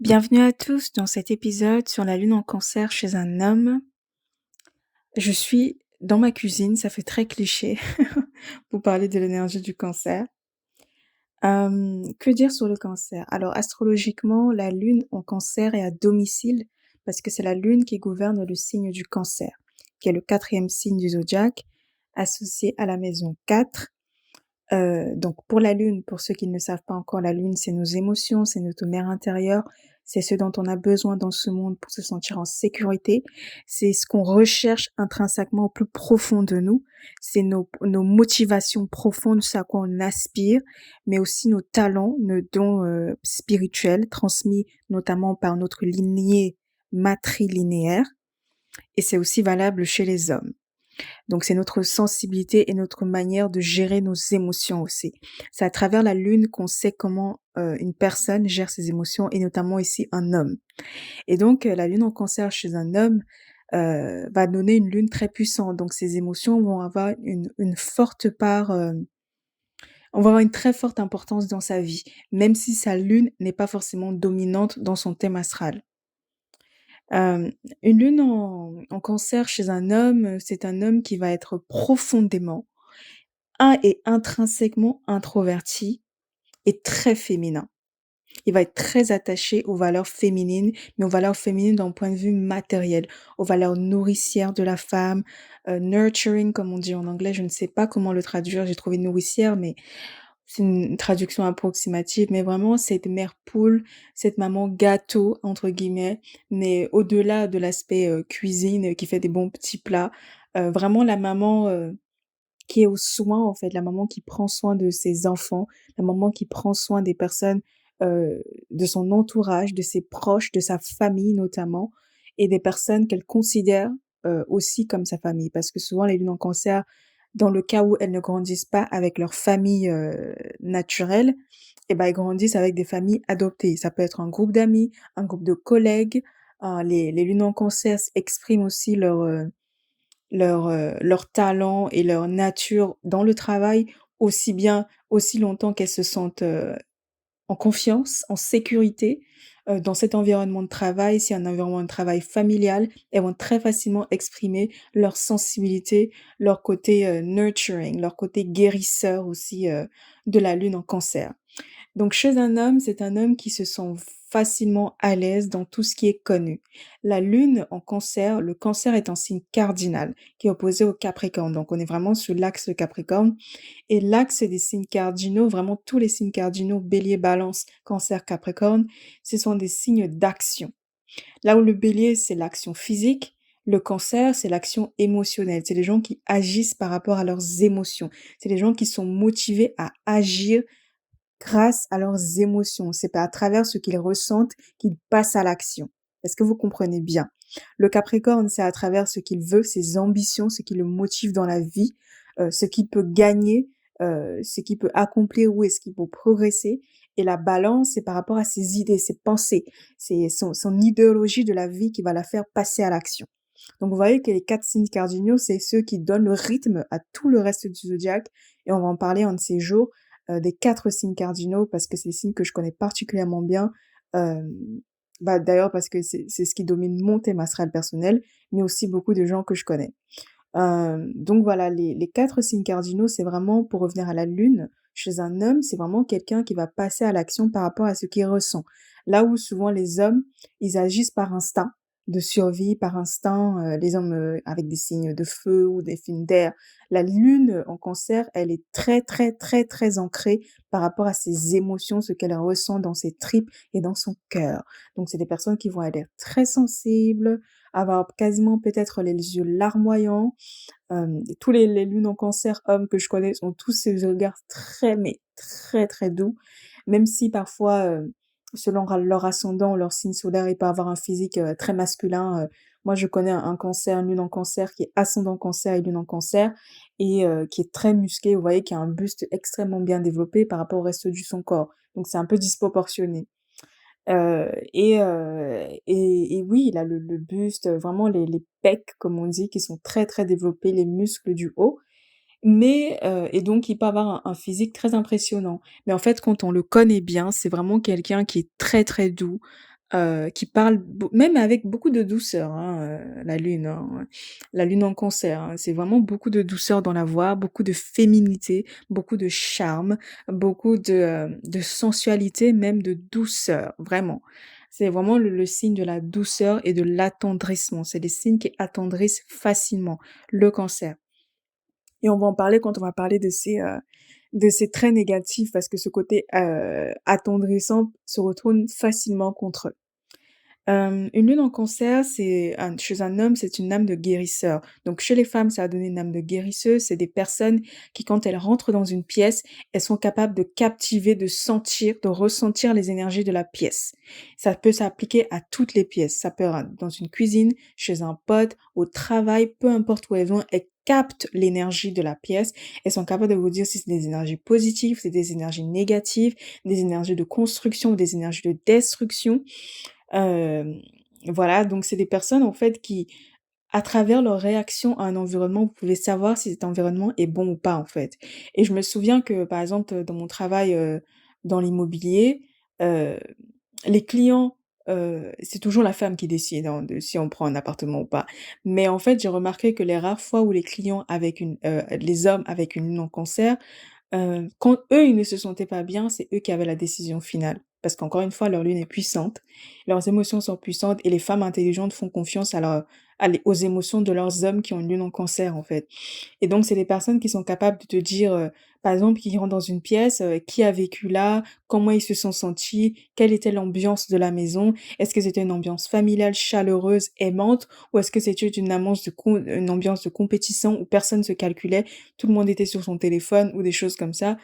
Bienvenue à tous dans cet épisode sur la lune en cancer chez un homme. Je suis dans ma cuisine, ça fait très cliché pour parler de l'énergie du cancer. Que dire sur le cancer? Alors astrologiquement, la lune en cancer est à domicile parce que c'est la lune qui gouverne le signe du cancer, qui est le quatrième signe du zodiaque, associé à la maison 4. Donc pour la lune, pour ceux qui ne savent pas encore, la lune, c'est nos émotions, c'est notre mère intérieure, c'est ce dont on a besoin dans ce monde pour se sentir en sécurité. C'est ce qu'on recherche intrinsèquement au plus profond de nous. C'est nos motivations profondes, ce à quoi on aspire, mais aussi nos talents, nos dons spirituels, transmis notamment par notre lignée matrilinéaire. Et c'est aussi valable chez les hommes. Donc c'est notre sensibilité et notre manière de gérer nos émotions aussi. C'est à travers la lune qu'on sait comment une personne gère ses émotions et notamment ici un homme. Et donc la lune en cancer chez un homme va donner une lune très puissante. Donc ses émotions vont avoir une forte part, on va avoir une très forte importance dans sa vie, même si sa lune n'est pas forcément dominante dans son thème astral. Hem, une lune en cancer chez un homme, c'est un homme qui va être profondément et intrinsèquement introverti et très féminin. Il va être très attaché aux valeurs féminines, mais aux valeurs féminines d'un point de vue matériel, aux valeurs nourricières de la femme, nurturing comme on dit en anglais, je ne sais pas comment le traduire, j'ai trouvé nourricière, mais c'est une traduction approximative, mais vraiment cette mère poule, cette maman «gâteau» entre guillemets, mais au-delà de l'aspect, cuisine, qui fait des bons petits plats, vraiment la maman, qui est aux soins en fait, la maman qui prend soin de ses enfants, la maman qui prend soin des personnes, de son entourage, de ses proches, de sa famille notamment et des personnes qu'elle considère, aussi comme sa famille. Parce que souvent les lunes en cancer, dans le cas où elles ne grandissent pas avec leur famille, naturelle et ben, elles grandissent avec des familles adoptées. Ça peut être un groupe d'amis, un groupe de collègues, les lunes en cancer expriment aussi leur talent et leur nature dans le travail, aussi longtemps qu'elles se sentent, en confiance, en sécurité, dans cet environnement de travail. Si un environnement de travail familial, elles vont très facilement exprimer leur sensibilité, leur côté, nurturing, leur côté guérisseur aussi, de la lune en cancer. Donc chez un homme, c'est un homme qui se sent facilement à l'aise dans tout ce qui est connu. La lune en cancer, le cancer est un signe cardinal qui est opposé au capricorne. Donc on est vraiment sur l'axe capricorne et l'axe des signes cardinaux, vraiment tous les signes cardinaux, bélier, balance, cancer, capricorne, ce sont des signes d'action. Là où le bélier, c'est l'action physique, le cancer, c'est l'action émotionnelle. C'est les gens qui agissent par rapport à leurs émotions. C'est les gens qui sont motivés à agir grâce à leurs émotions. C'est pas à travers ce qu'ils ressentent qu'ils passent à l'action. Est-ce que vous comprenez bien? Le Capricorne, c'est à travers ce qu'il veut, ses ambitions, ce qui le motive dans la vie, ce qu'il peut gagner, ce qu'il peut accomplir, où est-ce qu'il peut progresser. Et la Balance, c'est par rapport à ses idées, ses pensées, c'est son idéologie de la vie qui va la faire passer à l'action. Donc vous voyez que les 4 signes cardinaux, c'est ceux qui donnent le rythme à tout le reste du zodiaque et on va en parler un de ces jours, des 4 signes cardinaux parce que c'est des signes que je connais particulièrement bien, hem, bah, d'ailleurs parce que c'est ce qui domine mon thème astral personnel, mais aussi beaucoup de gens que je connais. Donc voilà, les 4 signes cardinaux, c'est vraiment pour revenir à la lune, chez un homme, c'est vraiment quelqu'un qui va passer à l'action par rapport à ce qu'il ressent. Là où souvent les hommes, ils agissent par instinct de survie, par instinct, les hommes, avec des signes de feu ou des signes d'air. La lune, en cancer, elle est très, très, très, très ancrée par rapport à ses émotions, ce qu'elle ressent dans ses tripes et dans son cœur. Donc c'est des personnes qui vont être très sensibles, avoir quasiment peut-être les yeux larmoyants. Tous les lunes en cancer hommes que je connais ont tous ces regards très, mais très, très doux. Même si parfois, selon leur ascendant, leur signe solaire, il peut avoir un physique, très masculin. Moi je connais un cancer, une lune en cancer qui est ascendant cancer et lune en cancer et qui est très musclé, vous voyez, qui a un buste extrêmement bien développé par rapport au reste du son corps. Donc c'est un peu disproportionné. Et oui, il a le buste, vraiment les pecs comme on dit qui sont très, très développés, les muscles du haut, mais et donc il peut avoir un physique très impressionnant. Mais en fait, quand on le connaît bien, c'est vraiment quelqu'un qui est très, très doux, qui parle même avec beaucoup de douceur, hein, la lune, hein, la lune en Cancer, hein. C'est vraiment beaucoup de douceur dans la voix, beaucoup de féminité, beaucoup de charme, beaucoup de sensualité, même de douceur, vraiment. C'est vraiment le signe de la douceur et de l'attendrissement. C'est des signes qui attendrissent facilement, le Cancer. Et on va en parler quand on va parler de ces traits négatifs parce que ce côté, attendrissant se retourne facilement contre eux. Une lune en Cancer, chez un homme, c'est une âme de guérisseur. Donc chez les femmes, ça va donner une âme de guérisseuse. C'est des personnes qui, quand elles rentrent dans une pièce, elles sont capables de captiver, de sentir, de ressentir les énergies de la pièce. Ça peut s'appliquer à toutes les pièces. Ça peut être dans une cuisine, chez un pote, au travail, peu importe où elles vont, elles captent l'énergie de la pièce. Elles sont capables de vous dire si c'est des énergies positives, c'est des énergies négatives, des énergies de construction ou des énergies de destruction. Hem, voilà, donc c'est des personnes, en fait, qui, à travers leur réaction à un environnement, vous pouvez savoir si cet environnement est bon ou pas, en fait. Et je me souviens que, par exemple, dans mon travail, dans l'immobilier, heu, les clients, c'est toujours la femme qui décide, hein, de si on prend un appartement ou pas. Mais en fait, j'ai remarqué que les rares fois où les hommes avec une lune en Cancer, quand eux, ils ne se sentaient pas bien, c'est eux qui avaient la décision finale. Parce qu'encore une fois, leur lune est puissante, leurs émotions sont puissantes et les femmes intelligentes font confiance aux émotions de leurs hommes qui ont une lune en Cancer, en fait. Et donc, c'est des personnes qui sont capables de te dire, par exemple, qui rentrent dans une pièce, qui a vécu là, comment ils se sont sentis, quelle était l'ambiance de la maison. Est-ce que c'était une ambiance familiale, chaleureuse, aimante, ou est-ce que c'était une ambiance de compétition où personne se calculait, tout le monde était sur son téléphone ou des choses comme ça.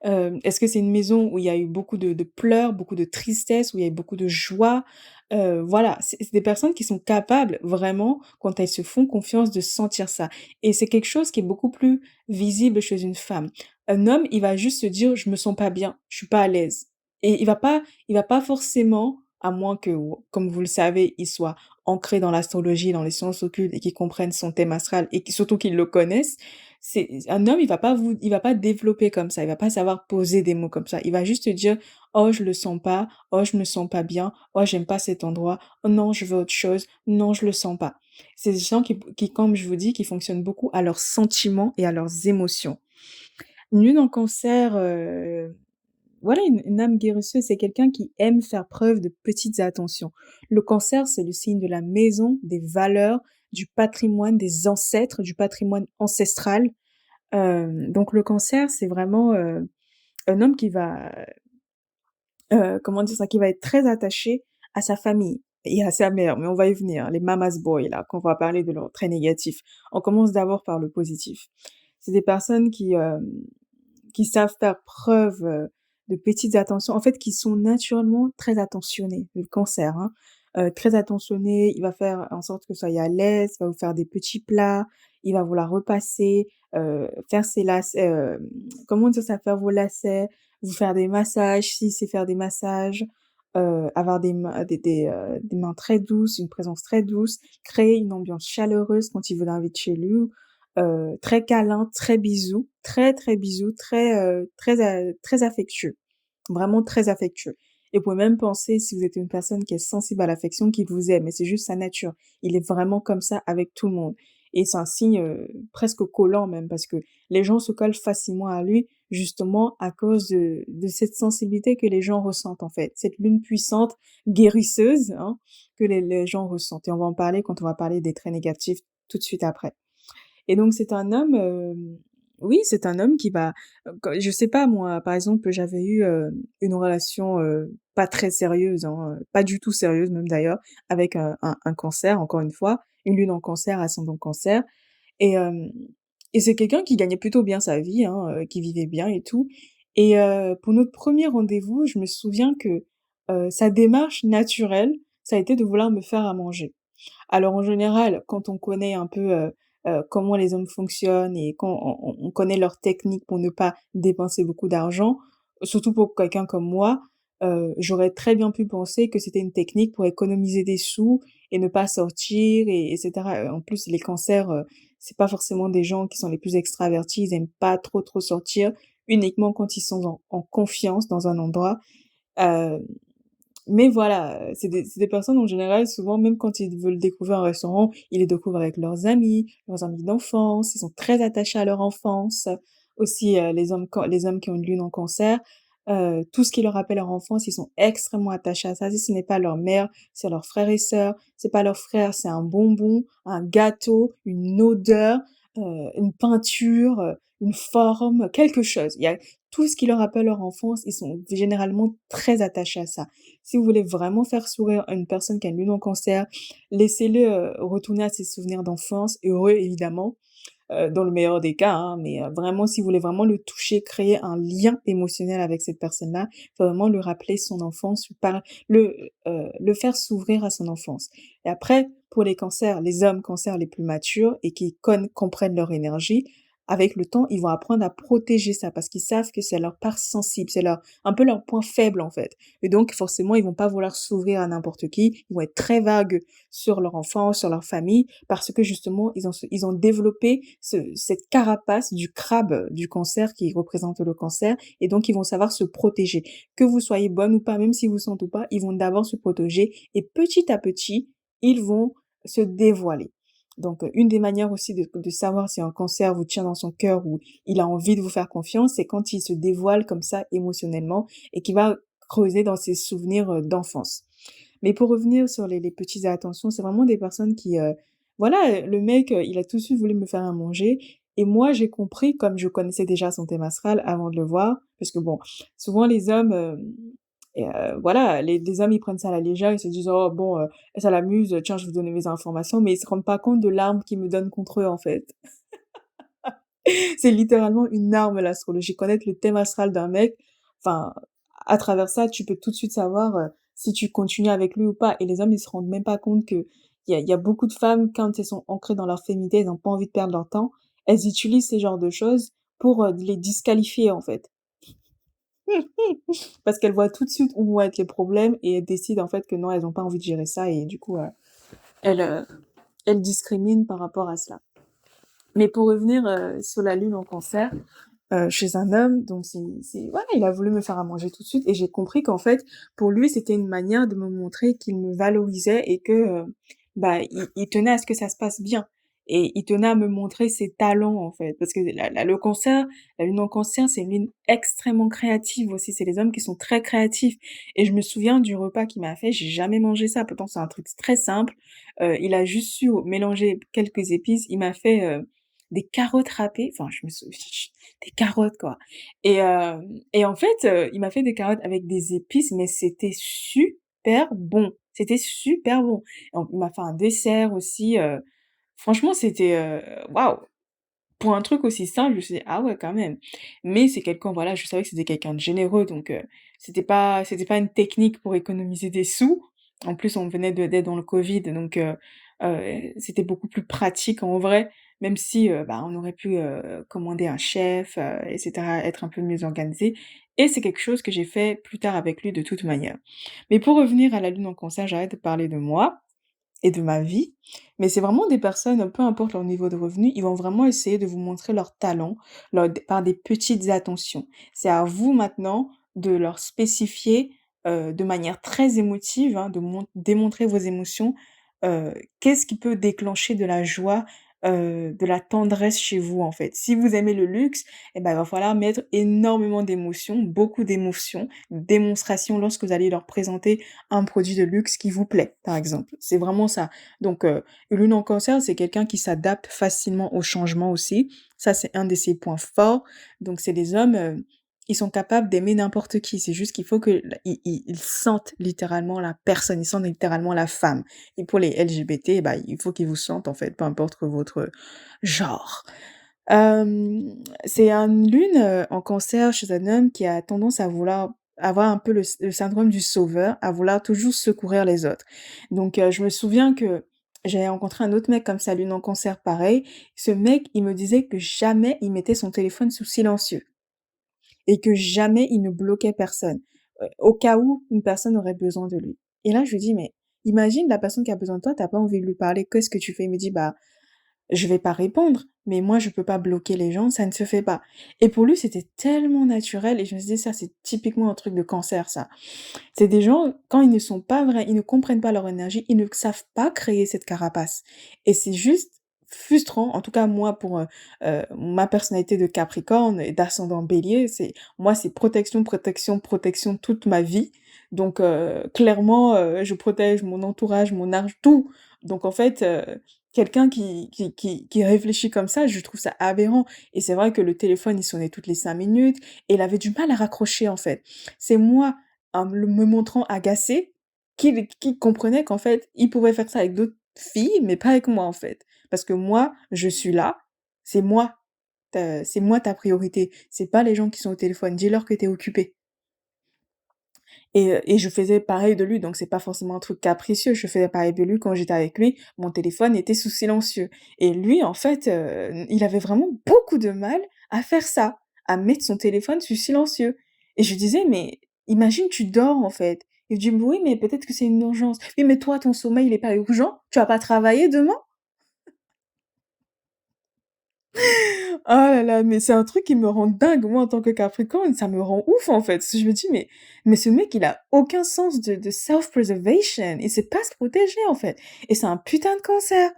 Est-ce que c'est une maison où il y a eu beaucoup de pleurs, beaucoup de tristesse, où il y a eu beaucoup de joie? Voilà, c'est des personnes qui sont capables vraiment, quand elles se font confiance, de sentir ça. Et c'est quelque chose qui est beaucoup plus visible chez une femme. Un homme, il va juste se dire: «Je me sens pas bien, je suis pas à l'aise» et il va pas forcément, à moins que, comme vous le savez, il soit ancré dans l'astrologie, dans les sciences occultes et qu'il comprenne son thème astral et surtout qu'il le connaisse, c'est un homme, il va pas développer comme ça, il va pas savoir poser des mots comme ça. Il va juste te dire: «Oh, je le sens pas. Oh, je me sens pas bien. Oh, j'aime pas cet endroit. Oh non, je veux autre chose. Non, je le sens pas». C'est des gens qui, comme je vous dis, qui fonctionnent beaucoup à leurs sentiments et à leurs émotions. Une lune en Cancer, voilà, une âme guérisseuse, c'est quelqu'un qui aime faire preuve de petites attentions. Le Cancer, c'est le signe de la maison, des valeurs, du patrimoine, des ancêtres, du patrimoine ancestral. Donc le Cancer, c'est vraiment, un homme qui va, comment dire ça? Qui va être très attaché à sa famille et à sa mère, mais on va y venir, les mama's boy là, quand on va parler de leurs traits négatifs. On commence d'abord par le positif. C'est des personnes qui savent faire preuve, de petites attentions, en fait, qui sont naturellement très attentionnés, le Cancer, hein. Très attentionné, il va faire en sorte que vous soyez à l'aise, il va vous faire des petits plats, il va vous la repasser, faire ses lacets, comment dire ça? Faire vos lacets, vous faire des massages, s'il sait faire des massages, avoir des mains très douces, une présence très douce, créer une ambiance chaleureuse quand il vous invite chez lui, très câlin, très bisou, très, très bisou, très affectueux, vraiment très affectueux. Et vous pouvez même penser, si vous êtes une personne qui est sensible à l'affection, qu'il vous aime, mais c'est juste sa nature. Il est vraiment comme ça avec tout le monde. Et c'est un signe, presque collant même, parce que les gens se collent facilement à lui, justement à cause de cette sensibilité que les gens ressentent, en fait. Cette lune puissante, guérisseuse, hein, que les gens ressentent. Et on va en parler quand on va parler des traits négatifs tout de suite après. Et donc c'est un homme, oui, c'est un homme qui va, quand je sais pas moi, par exemple, j'avais eu, une relation, pas très sérieuse, hein, pas du tout sérieuse même d'ailleurs, avec un Cancer, encore une fois, une lune en Cancer, ascendant Cancer et c'est quelqu'un qui gagnait plutôt bien sa vie, hein, qui vivait bien et tout et pour notre premier rendez-vous, je me souviens que, sa démarche naturelle, ça a été de vouloir me faire à manger. Alors en général, quand on connaît un peu, comment les hommes fonctionnent et quand on connaît leurs techniques pour ne pas dépenser beaucoup d'argent, surtout pour quelqu'un comme moi, j'aurais très bien pu penser que c'était une technique pour économiser des sous et ne pas sortir et cetera. En plus les cancers, c'est pas forcément des gens qui sont les plus extravertis, ils aiment pas trop, trop sortir, uniquement quand ils sont en confiance dans un endroit. Heu Mais voilà, c'est des personnes en général, souvent, même quand ils veulent découvrir un restaurant, ils les découvrent avec leurs amis d'enfance, ils sont très attachés à leur enfance. Aussi, les hommes qui ont une lune en Cancer, tout ce qui leur rappelle leur enfance, ils sont extrêmement attachés à ça. Si ce n'est pas leur mère, c'est leurs frères et sœurs. C'est pas leur frère, c'est un bonbon, un gâteau, une odeur, une peinture, une forme, quelque chose. Il y a tout ce qui leur rappelle leur enfance, ils sont généralement très attachés à ça. Si vous voulez vraiment faire sourire une personne qui a une lune en Cancer, laissez-le, retourner à ses souvenirs d'enfance, heureux évidemment, dans le meilleur des cas, hein, mais vraiment si vous voulez vraiment le toucher, créer un lien émotionnel avec cette personne-là, faut vraiment lui rappeler son enfance, le faire s'ouvrir à son enfance. Et après, pour les cancers, les hommes cancers les plus matures et qui comprennent leur énergie, avec le temps, ils vont apprendre à protéger ça parce qu'ils savent que c'est leur part sensible, c'est leur un peu leur point faible, en fait. Et donc forcément, ils vont pas vouloir s'ouvrir à n'importe qui, ils vont être très vagues sur leur enfance, sur leur famille, parce que justement, ils ont développé cette carapace du crabe du cancer qui représente le cancer, et donc ils vont savoir se protéger. Que vous soyez bonne ou pas, même si vous sentez ou pas, ils vont d'abord se protéger, et petit à petit, ils vont se dévoiler. Donc, une des manières aussi de savoir si un cancer vous tient dans son cœur ou il a envie de vous faire confiance, c'est quand il se dévoile comme ça émotionnellement et qu'il va creuser dans ses souvenirs d'enfance. Mais pour revenir sur les petites attentions, c'est vraiment des personnes qui, voilà, le mec, il a tout de suite voulu me faire à manger et moi j'ai compris, comme je connaissais déjà son thème astral avant de le voir, parce que bon, souvent les hommes, voilà, les hommes ils prennent ça à la légère, ils se disent: «Oh bon, ça l'amuse, tiens je vais vous donner mes informations», mais ils se rendent pas compte de l'arme qu'ils me donnent contre eux en fait. C'est littéralement une arme l'astrologie. Connaître le thème astral d'un mec, enfin, à travers ça, tu peux tout de suite savoir, si tu continues avec lui ou pas. Et les hommes, ils se rendent même pas compte que il y a beaucoup de femmes, quand elles sont ancrées dans leur féminité, elles ont pas envie de perdre leur temps, elles utilisent ces genres de choses pour, les disqualifier, en fait. Parce qu'elles voient tout de suite où vont être les problèmes et elles décident, en fait, que non, elles ont pas envie de gérer ça et du coup, elles, elles discriminent par rapport à cela. Mais pour revenir, sur la lune en Cancer, chez un homme, donc c'est voilà, il a voulu me faire à manger tout de suite et j'ai compris qu'en fait, pour lui, c'était une manière de me montrer qu'il me valorisait et que, bah, il tenait à ce que ça se passe bien et il tenait à me montrer ses talents, en fait. Parce que le cancer, la lune en Cancer, c'est une lune extrêmement créative aussi, c'est les hommes qui sont très créatifs et je me souviens du repas qu'il m'a fait, j'ai jamais mangé ça, pourtant c'est un truc très simple, il a juste su mélanger quelques épices, il m'a fait, des carottes râpées, enfin je me sou des carottes, quoi. Et en fait, il m'a fait des carottes avec des épices, mais c'était super bon. C'était super bon. Il m'a fait un dessert aussi, franchement c'était, waouh! Pour un truc aussi simple, je me suis dit: «Ah ouais, quand même». Mais c'est quelqu'un, voilà, je savais que c'était quelqu'un de généreux, donc c'était pas une technique pour économiser des sous. En plus, on venait d'être dans le covid, donc c'était beaucoup plus pratique en vrai, même si, bah, on aurait pu, commander un chef, et cetera, être un peu mieux organisé et c'est quelque chose que j'ai fait plus tard avec lui de toute manière. Mais pour revenir à la lune en Cancer, j'arrête de parler de moi et de ma vie, mais c'est vraiment des personnes, peu importe leur niveau de revenu, ils vont vraiment essayer de vous montrer leur talent, par des petites attentions. C'est à vous maintenant de leur spécifier, de manière très émotive, hein, de démontrer vos émotions, qu'est-ce qui peut déclencher de la joie, de la tendresse chez vous, en fait. Si vous aimez le luxe, et ben, il va falloir mettre énormément d'émotions, beaucoup d'émotions, démonstration lorsque vous allez leur présenter un produit de luxe qui vous plaît, par exemple. C'est vraiment ça. Donc, une lune en Cancer, c'est quelqu'un qui s'adapte facilement au changement aussi. Ça, c'est un de ses points forts. Donc, c'est des hommes, ils sont capables d'aimer n'importe qui. C'est juste qu'il faut que ils sentent littéralement la personne, ils sentent littéralement la femme. Et pour les LGBT, bah, il faut qu'ils vous sentent, en fait, peu importe votre genre. C'est une lune, en Cancer chez un homme qui a tendance à vouloir avoir un peu le syndrome du sauveur, à vouloir toujours secourir les autres. Donc, je me souviens que j'avais rencontré un autre mec comme ça, lune en Cancer pareil. Ce mec, il me disait que jamais il mettait son téléphone sous silencieux et que jamais il ne bloquait personne, au cas où une personne aurait besoin de lui. Et là, je lui dis: «Mais imagine la personne qui a besoin de toi, tu pas envie de lui parler, qu'est-ce que tu fais?» Il me dit: «Bah, Je vais pas répondre, mais moi je peux pas bloquer les gens, ça ne se fait pas. Et pour lui, c'était tellement naturel et je me suis dit: «Ça, c'est typiquement un truc de cancer ça». C'est des gens, quand ils ne sont pas vrais, ils ne comprennent pas leur énergie, ils ne savent pas créer cette carapace et c'est juste frustrant, en tout cas moi pour, ma personnalité de Capricorne et d'ascendant Bélier, c'est protection, protection, protection toute ma vie. Donc clairement, je protège mon entourage, mon âge, tout. Donc en fait, quelqu'un qui réfléchit comme ça, je trouve ça aberrant et c'est vrai que le téléphone, il sonnait toutes les 5 minutes et il avait du mal à raccrocher, en fait. C'est moi en me montrant agacé, qu'il comprenait qu'en fait, il pouvait faire ça avec d'autres filles, mais pas avec moi, en fait. Parce que moi, je suis là, c'est moi, c'est moi ta priorité, c'est pas les gens qui sont au téléphone. Dis-leur que tu es occupé. Et je faisais pareil de lui, donc c'est pas forcément un truc capricieux, je faisais pareil de lui quand j'étais avec lui, mon téléphone était sous silencieux et lui, en fait, il avait vraiment beaucoup de mal à faire ça, à mettre son téléphone sous silencieux et je lui disais: «Mais imagine, tu dors, en fait». Il me dit: «Oui, mais peut-être que c'est une urgence». «Oui, mais toi, ton sommeil, il est pas urgent? Tu vas pas travailler demain?» Oh là là, mais c'est un truc qui me rend dingue, moi, en tant que Capricorne, ça me rend ouf, en fait. Je me dis: «Mais ce mec, il a aucun sens de self-preservation, il sait pas se protéger, en fait et c'est un putain de cancer»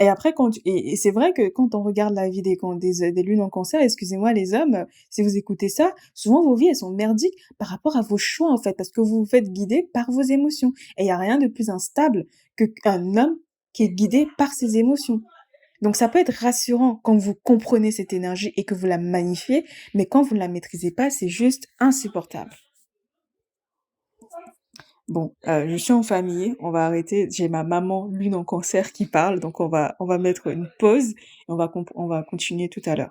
et après quand tu et c'est vrai que quand on regarde la vie des lunes en cancer, excusez-moi les hommes, si vous écoutez ça, souvent vos vies, elles sont merdiques par rapport à vos choix, en fait, parce que vous vous faites guider par vos émotions et il y a rien de plus instable qu'un homme qui est guidé par ses émotions. Donc ça peut être rassurant quand vous comprenez cette énergie et que vous la magnifiez, mais quand vous ne la maîtrisez pas, c'est juste insupportable. Bon, je suis en famille, on va arrêter. J'ai ma maman, lune en cancer, qui parle, donc on va mettre une pause et on va continuer tout à l'heure.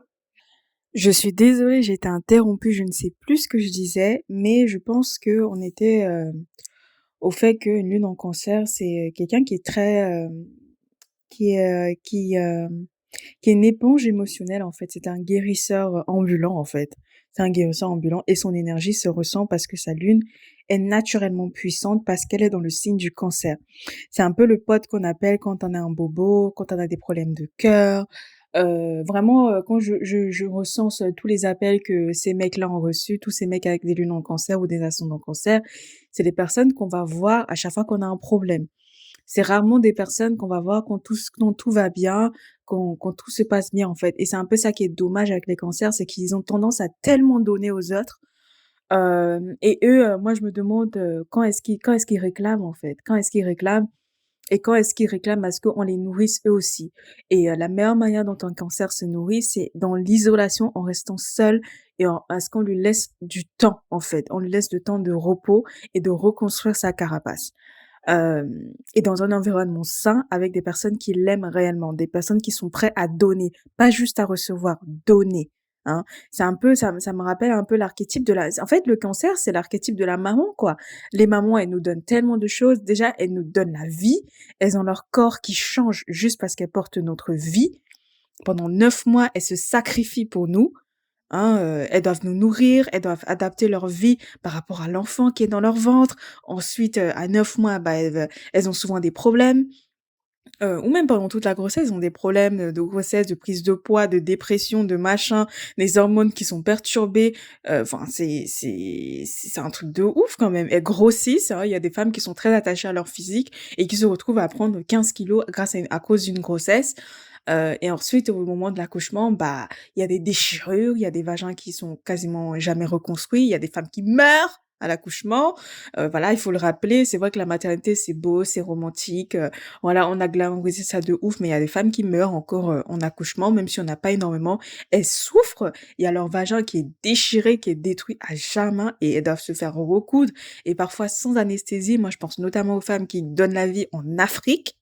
Je suis désolée, j'ai été interrompue, je ne sais plus ce que je disais, mais je pense qu'on était, au fait qu'une lune en cancer, c'est quelqu'un qui est très, qui est, qui est une éponge émotionnelle, en fait. C'est un guérisseur ambulant, en fait. C'est un guérisseur ambulant et son énergie se ressent parce que sa lune est naturellement puissante parce qu'elle est dans le signe du cancer. C'est un peu le pote qu'on appelle quand on a un bobo, quand on a des problèmes de cœur. Vraiment, quand je recense tous les appels que ces mecs-là ont reçus, tous ces mecs avec des lunes en cancer ou des ascendants en cancer, c'est des personnes qu'on va voir à chaque fois qu'on a un problème. C'est rarement des personnes qu'on va voir quand tout va bien, quand tout se passe bien, en fait et c'est un peu ça qui est dommage avec les cancers, c'est qu'ils ont tendance à tellement donner aux autres, et eux, moi je me demande, quand est-ce qu'ils réclament, en fait? Quand est-ce qu'ils réclament et quand est-ce qu'ils réclament à ce qu'on les nourrisse eux aussi? Et la meilleure manière dont un cancer se nourrit, c'est dans l'isolation, en restant seul et à ce qu'on lui laisse du temps, en fait. On lui laisse le temps de repos et de reconstruire sa carapace. Et dans un environnement sain avec des personnes qui l'aiment réellement, des personnes qui sont prêtes à donner, pas juste à recevoir, donner, hein. C'est un peu ça me rappelle un peu l'archétype de la en fait, le cancer, c'est l'archétype de la maman, quoi. Les mamans, elles nous donnent tellement de choses. Déjà, elles nous donnent la vie. Elles ont leur corps qui change juste parce qu'elles portent notre vie. Pendant 9 mois, elles se sacrifient pour nous. Hein, elles doivent nous nourrir, elles doivent adapter leur vie par rapport à l'enfant qui est dans leur ventre. Ensuite, à 9 mois, bah, elles ont souvent des problèmes, ou même pendant toute la grossesse, elles ont des problèmes, de grossesse, de prise de poids, de dépression, de machin, des hormones qui sont perturbées. Enfin, c'est un truc de ouf quand même. Elles grossissent, hein, il y a des femmes qui sont très attachées à leur physique et qui se retrouvent à prendre 15 kilos grâce à cause d'une grossesse. Et ensuite, au moment de l'accouchement, bah, il y a des déchirures, il y a des vagins qui sont quasiment jamais reconstruits, il y a des femmes qui meurent à l'accouchement. Voilà, il faut le rappeler. C'est vrai que la maternité, c'est beau, c'est romantique, voilà, on a glamourisé ça de ouf, mais il y a des femmes qui meurent encore, en accouchement, même si on n'a pas énormément. Elles souffrent, il y a leur vagin qui est déchiré, qui est détruit à jamais et elles doivent se faire recoudre et parfois sans anesthésie. Moi, je pense notamment aux femmes qui donnent la vie en Afrique,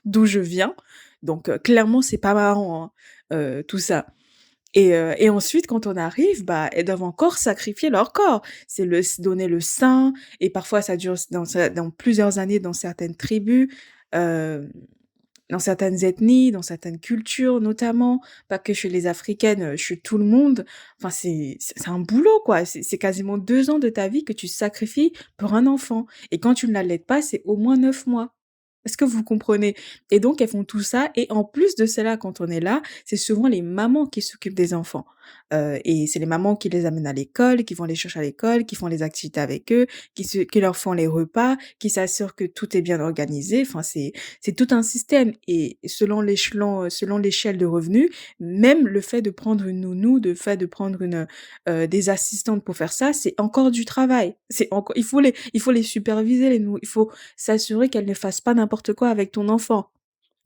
d'où je viens. Donc clairement, c'est pas marrant, hein, tout ça et ensuite quand on arrive, bah, elles doivent encore sacrifier leur corps. C'est le s donner le sein et parfois ça dure dans plusieurs années dans certaines tribus, hem, dans certaines ethnies, dans certaines cultures notamment, pas que chez les africaines, chez tout le monde. Enfin c'est un boulot quoi, c'est quasiment 2 ans de ta vie que tu sacrifies pour un enfant et quand tu ne l'allaites pas, c'est au moins 9 mois. Est-ce que vous comprenez? Et donc elles font tout ça et en plus de cela, quand on est là, c'est souvent les mamans qui s'occupent des enfants. Et c'est les mamans qui les amènent à l'école, qui vont les chercher à l'école, qui font les activités avec eux, qui leur font les repas, qui s'assurent que tout est bien organisé. Enfin, c'est tout un système et selon l'échelon, selon l'échelle de revenus, même le fait de prendre une nounou, le fait de prendre des assistantes pour faire ça, c'est encore du travail. C'est encore il faut les superviser les nounous, il faut s'assurer qu'elles ne fassent pas n'importe quoi avec ton enfant,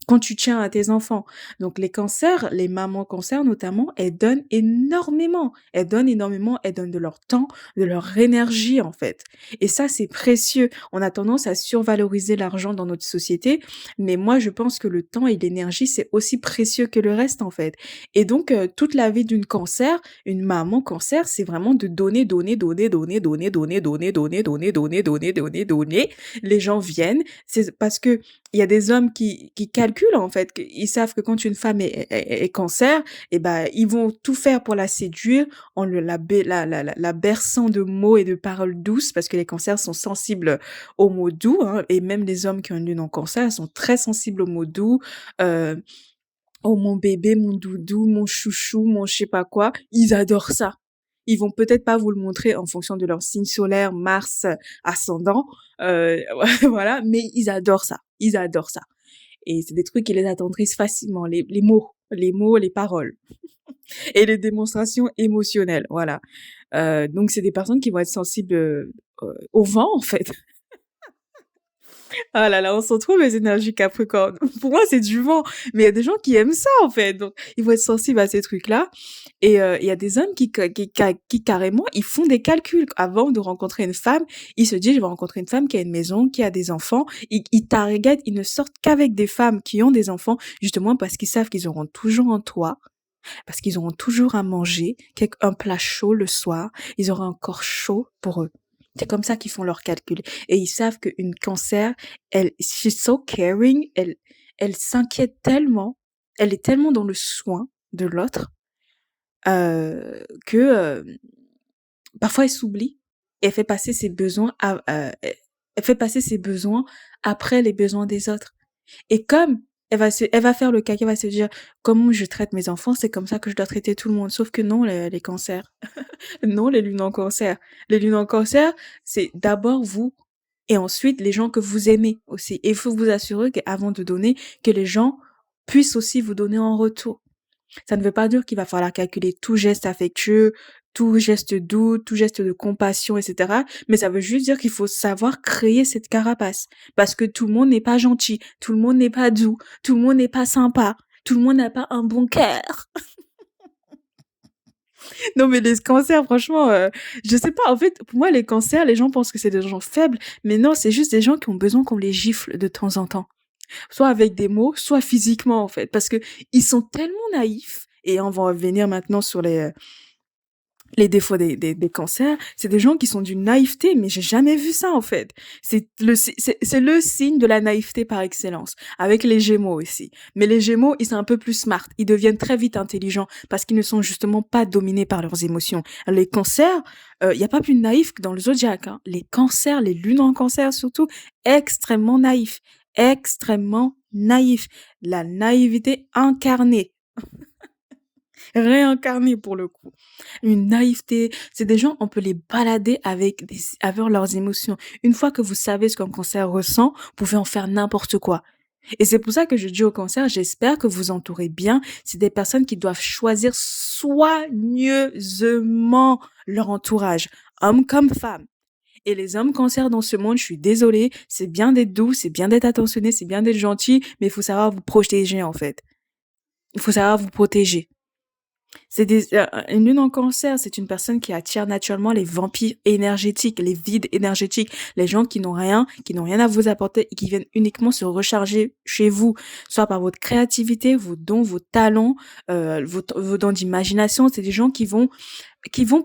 quand tu tiens à tes enfants. Donc les cancers, les mamans cancers notamment, elles donnent énormément. Elles donnent énormément, elles donnent de leur temps, de leur énergie en fait. Et ça, c'est précieux. On a tendance à survaloriser l'argent dans notre société, mais moi je pense que le temps et l'énergie, c'est aussi précieux que le reste en fait. Et donc toute la vie d'une cancer, une maman cancer, c'est vraiment de donner, donner, donner, donner, donner, donner, donner, donner, donner, donner, donner, donner, donner. Les gens viennent, c'est parce que il y a des hommes qui calculent en fait, ils savent que quand une femme est cancer, et ben ils vont tout faire pour la séduire en la berçant de mots et de paroles douces parce que les cancers sont sensibles aux mots doux, hein, et même les hommes qui ont une lune en cancer sont très sensibles aux mots doux. Euh, Oh mon bébé, mon doudou, mon chouchou, mon je sais pas quoi, ils adorent ça. Ils vont peut-être pas vous le montrer en fonction de leur signe solaire, Mars, ascendant, voilà, mais ils adorent ça. Ils adorent ça. Et c'est des trucs qui les attendrissent facilement, les mots, les paroles et les démonstrations émotionnelles, voilà. Donc c'est des personnes qui vont être sensibles au vent en fait. Ah là là, on se retrouve les énergies Capricorne. Pour moi, c'est du vent. Mais il y a des gens qui aiment ça, en fait. Donc, ils vont être sensibles à ces trucs-là. Et il y a des hommes qui carrément, ils font des calculs. Avant de rencontrer une femme, ils se disent, je vais rencontrer une femme qui a une maison, qui a des enfants. Ils targetent, ils ne sortent qu'avec des femmes qui ont des enfants, justement parce qu'ils savent qu'ils auront toujours un toit, parce qu'ils auront toujours à manger, un plat chaud le soir. Ils auront un corps chaud pour eux. C'est comme ça qu'ils font leurs calculs. Et ils savent qu'une cancer, she's so caring, elle s'inquiète tellement, elle est tellement dans le soin de l'autre, que parfois elle s'oublie et elle fait passer ses besoins elle fait passer ses besoins après les besoins des autres. Et comme elle va faire le caca, elle va se dire, comment je traite mes enfants, c'est comme ça que je dois traiter tout le monde. Sauf que non, les cancers. Non, les lunes en cancer. Les lunes en cancer, c'est d'abord vous et ensuite les gens que vous aimez aussi. Et il faut vous assurer qu'avant de donner, que les gens puissent aussi vous donner en retour. Ça ne veut pas dire qu'il va falloir calculer tout geste affectueux, tout geste doux, tout geste de compassion, etc. Mais ça veut juste dire qu'il faut savoir créer cette carapace. Parce que tout le monde n'est pas gentil, tout le monde n'est pas doux, tout le monde n'est pas sympa, tout le monde n'a pas un bon cœur. Non, mais les cancers, franchement, je sais pas. En fait, pour moi, les cancers, les gens pensent que c'est des gens faibles, mais non, c'est juste des gens qui ont besoin qu'on les gifle de temps en temps. Soit avec des mots, soit physiquement, en fait. Parce que ils sont tellement naïfs, et on va revenir maintenant sur les défauts des cancers, c'est des gens qui sont d'une naïveté, mais j'ai jamais vu ça, en fait. C'est le signe de la naïveté par excellence. Avec les Gémeaux aussi. Mais les Gémeaux, ils sont un peu plus smart. Ils deviennent très vite intelligents parce qu'ils ne sont justement pas dominés par leurs émotions. Les cancers, y a pas plus naïf que dans le zodiaque, hein. Les cancers, les lunes en cancer surtout, extrêmement naïfs. Extrêmement naïfs. La naïveté incarnée. Réincarnée pour le coup. Une naïveté, c'est des gens, on peut les balader avec leurs émotions. Une fois que vous savez ce qu'un cancer ressent, vous pouvez en faire n'importe quoi. Et c'est pour ça que je dis au cancer, j'espère que vous entourez bien. C'est des personnes qui doivent choisir soigneusement leur entourage, hommes comme femmes. Et les hommes cancer dans ce monde, je suis désolée, c'est bien d'être doux, c'est bien d'être attentionné, c'est bien d'être gentil, mais il faut savoir vous protéger en fait. Il faut savoir vous protéger. Une lune en cancer, c'est une personne qui attire naturellement les vampires énergétiques, les vides énergétiques, les gens qui n'ont rien à vous apporter et qui viennent uniquement se recharger chez vous, soit par votre créativité, vos dons, vos talents, vos dons d'imagination. C'est des gens qui vont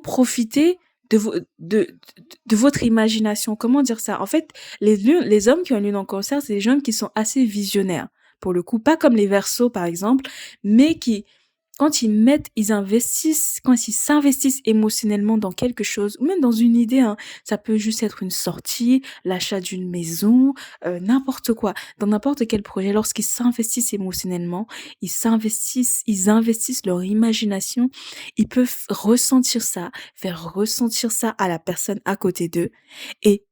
profiter de votre imagination. Comment dire ça? En fait, les hommes qui ont une lune en cancer, c'est des hommes qui sont assez visionnaires. Pour le coup, pas comme les Verseaux, par exemple, mais quand ils s'investissent émotionnellement dans quelque chose ou même dans une idée, hein, ça peut juste être une sortie, l'achat d'une maison, n'importe quoi, dans n'importe quel projet, lorsqu'ils s'investissent émotionnellement, ils investissent leur imagination, ils peuvent ressentir ça, faire ressentir ça à la personne à côté d'eux et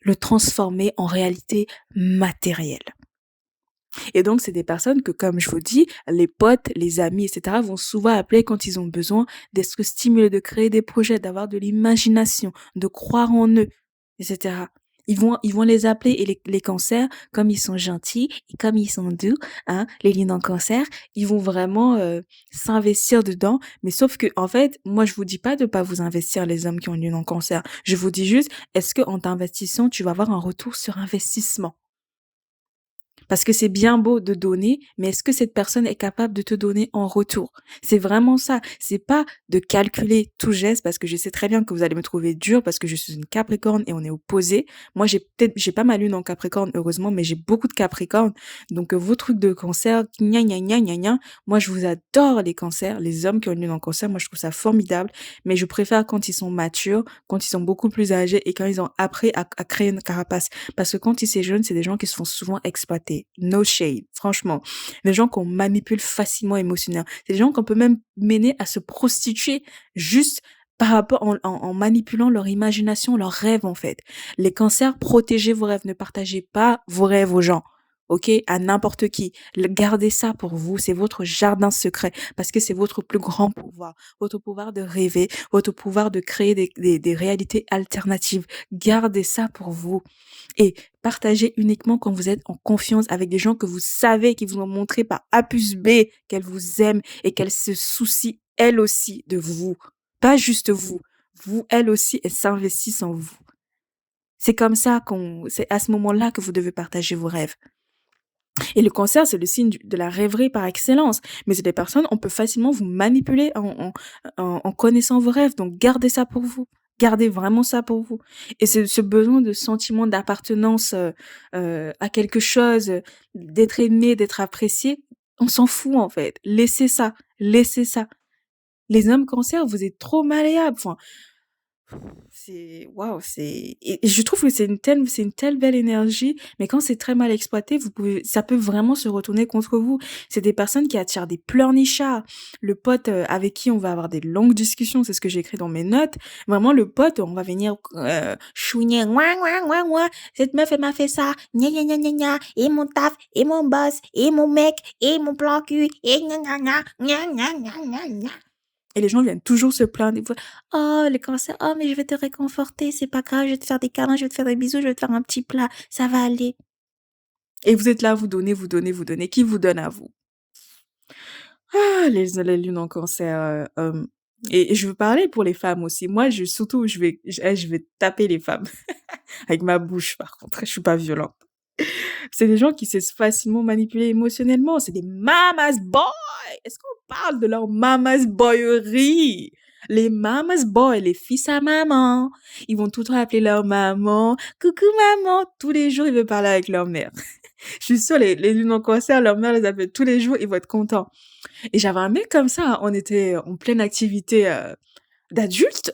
le transformer en réalité matérielle. Et donc, c'est des personnes que, comme je vous dis, les potes, les amis, etc., vont souvent appeler quand ils ont besoin d'être stimulés, de créer des projets, d'avoir de l'imagination, de croire en eux, etc. Ils vont les appeler et les cancers, comme ils sont gentils et comme ils sont doux, hein, les lignes en cancer, ils vont vraiment s'investir dedans. Mais sauf que, en fait, moi, je vous dis pas de pas vous investir les hommes qui ont une ligne en cancer. Je vous dis juste, est-ce que en t'investissant, tu vas avoir un retour sur investissement? Parce que c'est bien beau de donner, mais est-ce que cette personne est capable de te donner en retour? C'est vraiment ça. C'est pas de calculer tout geste parce que je sais très bien que vous allez me trouver dur parce que je suis une Capricorne et on est opposés. Moi, j'ai pas ma lune en Capricorne, heureusement, mais j'ai beaucoup de Capricornes. Donc, vos trucs de cancer, gna gna gna gna gna. Moi, je vous adore les cancers, les hommes qui ont une lune en cancer. Moi, je trouve ça formidable. Mais je préfère quand ils sont matures, quand ils sont beaucoup plus âgés et quand ils ont appris à créer une carapace. Parce que quand ils sont jeunes, c'est des gens qui se font souvent exploiter. No shade, franchement. Des gens qu'on manipule facilement émotionnellement. C'est des gens qu'on peut même mener à se prostituer juste par rapport en manipulant leur imagination, leurs rêves en fait. Les cancers, protégez vos rêves, ne partagez pas vos rêves aux gens. Ok, à n'importe qui. Gardez ça pour vous, c'est votre jardin secret parce que c'est votre plus grand pouvoir, votre pouvoir de rêver, votre pouvoir de créer des réalités alternatives. Gardez ça pour vous et partagez uniquement quand vous êtes en confiance avec des gens que vous savez, qui vous ont montré par A plus B qu'elles vous aiment et qu'elles se soucient elles aussi de vous. Pas juste vous. Vous, elles aussi, elles s'investissent en vous. C'est à ce moment-là que vous devez partager vos rêves. Et le cancer, c'est le signe de la rêverie par excellence. Mais c'est des personnes, on peut facilement vous manipuler en connaissant vos rêves. Donc, gardez ça pour vous. Gardez vraiment ça pour vous. Et c'est ce besoin de sentiment d'appartenance à quelque chose, d'être aimé, d'être apprécié, on s'en fout en fait. Laissez ça. Laissez ça. Les hommes cancer, vous êtes trop malléables. Enfin, c'est waouh, et je trouve que c'est une telle belle énergie, mais quand c'est très mal exploité, ça peut vraiment se retourner contre vous. C'est des personnes qui attirent des pleurnichards. Le pote avec qui on va avoir des longues discussions, c'est ce que j'ai écrit dans mes notes. Vraiment, le pote, on va venir chouiner, ouin, ouin, ouin, ouin. Cette meuf, elle m'a fait ça, gna gna gna gna gna, et mon taf, et mon boss, et mon mec, et mon plan cul, et gna gna gna, gna gna gna gna gna. Et les gens viennent toujours se plaindre. Ils vont, oh, le cancer, oh, mais je vais te réconforter, c'est pas grave, je vais te faire des câlins, je vais te faire des bisous, je vais te faire un petit plat, ça va aller. Et vous êtes là, vous donnez, vous donnez, vous donnez. Qui vous donne à vous? Ah, les lunes en cancer, et je veux parler pour les femmes aussi. Moi, surtout, je vais taper les femmes. Avec ma bouche, par contre, je suis pas violente. C'est des gens qui se laissent facilement manipuler émotionnellement. C'est des mama's boy. Est-ce qu'on parle de leur mama's boyerie? Les mama's boy, les fils à maman. Ils vont tout le temps appeler leur maman. Coucou maman. Tous les jours, ils veulent parler avec leur mère. Je suis sûre, les lunes en cancer, leur mère les appelle tous les jours, ils vont être contents. Et j'avais un mec comme ça, hein, on était en pleine activité d'adulte,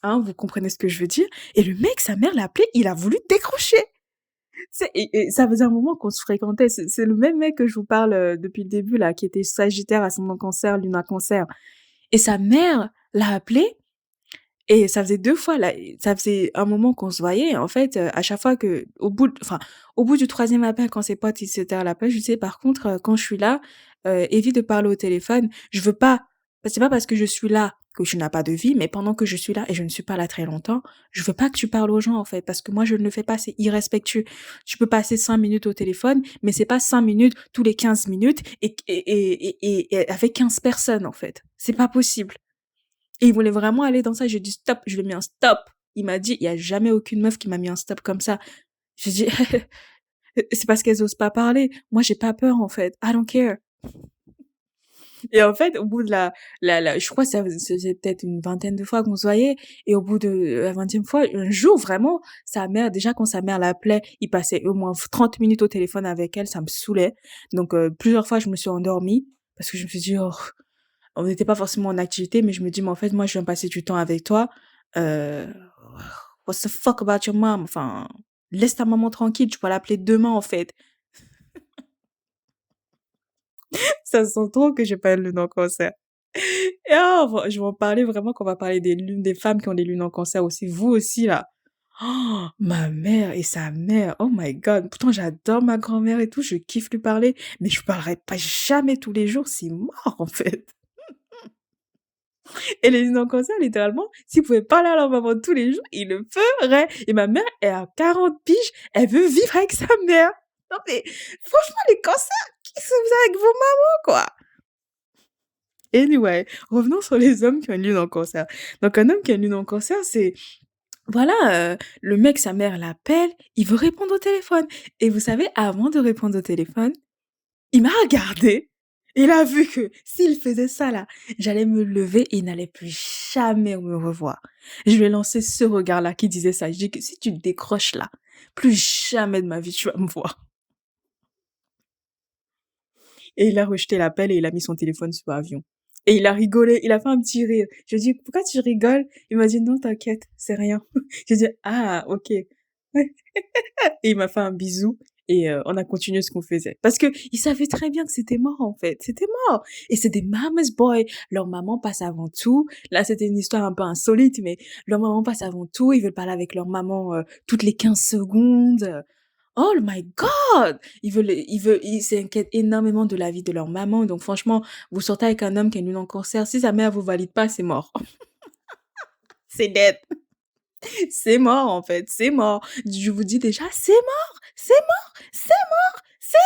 hein, vous comprenez ce que je veux dire. Et le mec, sa mère l'a appelé, il a voulu décrocher. Et ça faisait un moment qu'on se fréquentait. C'est le même mec que je vous parle depuis le début, là, qui était Sagittaire, ascendant Cancer, Lune en Cancer. Et sa mère l'a appelé, et ça faisait 2 fois, là, ça faisait un moment qu'on se voyait. En fait, à chaque fois au bout du troisième appel, quand ses potes, ils s'étaient à l'appel, je disais, par contre, quand je suis là, évite de parler au téléphone. Je veux pas, c'est pas parce que je suis là que tu n'as pas de vie, mais pendant que je suis là et je ne suis pas là très longtemps, je veux pas que tu parles aux gens, en fait, parce que moi, je ne le fais pas, c'est irrespectueux. Tu peux passer 5 minutes au téléphone, mais c'est pas 5 minutes tous les 15 minutes et avec 15 personnes, en fait. C'est pas possible. Et il voulait vraiment aller dans ça. J'ai dit stop, je lui ai mis un stop. Il m'a dit, il y a jamais aucune meuf qui m'a mis un stop comme ça. J'ai dit, c'est parce qu'elles osent pas parler. Moi, j'ai pas peur, en fait. I don't care. Et en fait, au bout de je crois que ça faisait peut-être une vingtaine de fois qu'on se voyait. Et au bout de la 20e fois, un jour, vraiment, sa mère, déjà quand sa mère l'appelait, il passait au moins 30 minutes au téléphone avec elle, ça me saoulait. Donc, plusieurs fois, je me suis endormie parce que je me suis dit: «Oh», on n'était pas forcément en activité, mais je me dis: «Mais en fait, moi, je viens passer du temps avec toi, heu, what's the fuck about your mom?» Enfin, laisse ta maman tranquille, tu peux l'appeler demain, en fait. Ça se sent trop que j'ai pas une lune en cancer. Et je vais en parler vraiment quand on va parler des lunes des femmes qui ont des lunes en cancer aussi. Vous aussi là. Oh, ma mère et sa mère, oh my god. Pourtant j'adore ma grand-mère et tout, je kiffe lui parler, mais je parlerai pas jamais tous les jours, c'est mort en fait. Et les lunes en cancer, littéralement, s'ils pouvaient parler à leur maman tous les jours, ils le feraient. Et ma mère, elle a 40 piges, elle veut vivre avec sa mère. Non mais franchement les cancers, qu'est-ce que vous avez avec vos mamans quoi? Anyway, revenons sur les hommes qui ont une lune en cancer. Donc un homme qui a une lune en cancer, c'est voilà, le mec, sa mère l'appelle, il veut répondre au téléphone et vous savez, avant de répondre au téléphone, il m'a regardé, il a vu que s'il faisait ça là, j'allais me lever et il n'allait plus jamais me revoir. Je lui ai lancé ce regard-là qui disait ça. Je dis que: «Si tu décroches là, plus jamais de ma vie tu vas me voir». Et il a rejeté l'appel et il a mis son téléphone sur avion. Et il a rigolé, il a fait un petit rire. Je lui ai dit: «Pourquoi tu rigoles?» Il m'a dit: «Non, t'inquiète, c'est rien». J'ai dit: «Ah, OK». Ouais. Et il m'a fait un bisou et on a continué ce qu'on faisait. Parce que il savait très bien que c'était mort, en fait, c'était mort. Et c'est des mama's boy, leur maman passe avant tout. Là, c'était une histoire un peu insolite, mais leur maman passe avant tout, ils veulent parler avec leur maman, toutes les 15 secondes. Oh my God! Ils s'inquiètent énormément de la vie de leur maman. Donc franchement, vous sortez avec un homme qui a une lune en cancer, si sa mère vous valide pas, c'est mort. C'est dead. C'est mort, en fait, c'est mort. Je vous dis déjà, c'est mort, c'est mort, c'est mort, c'est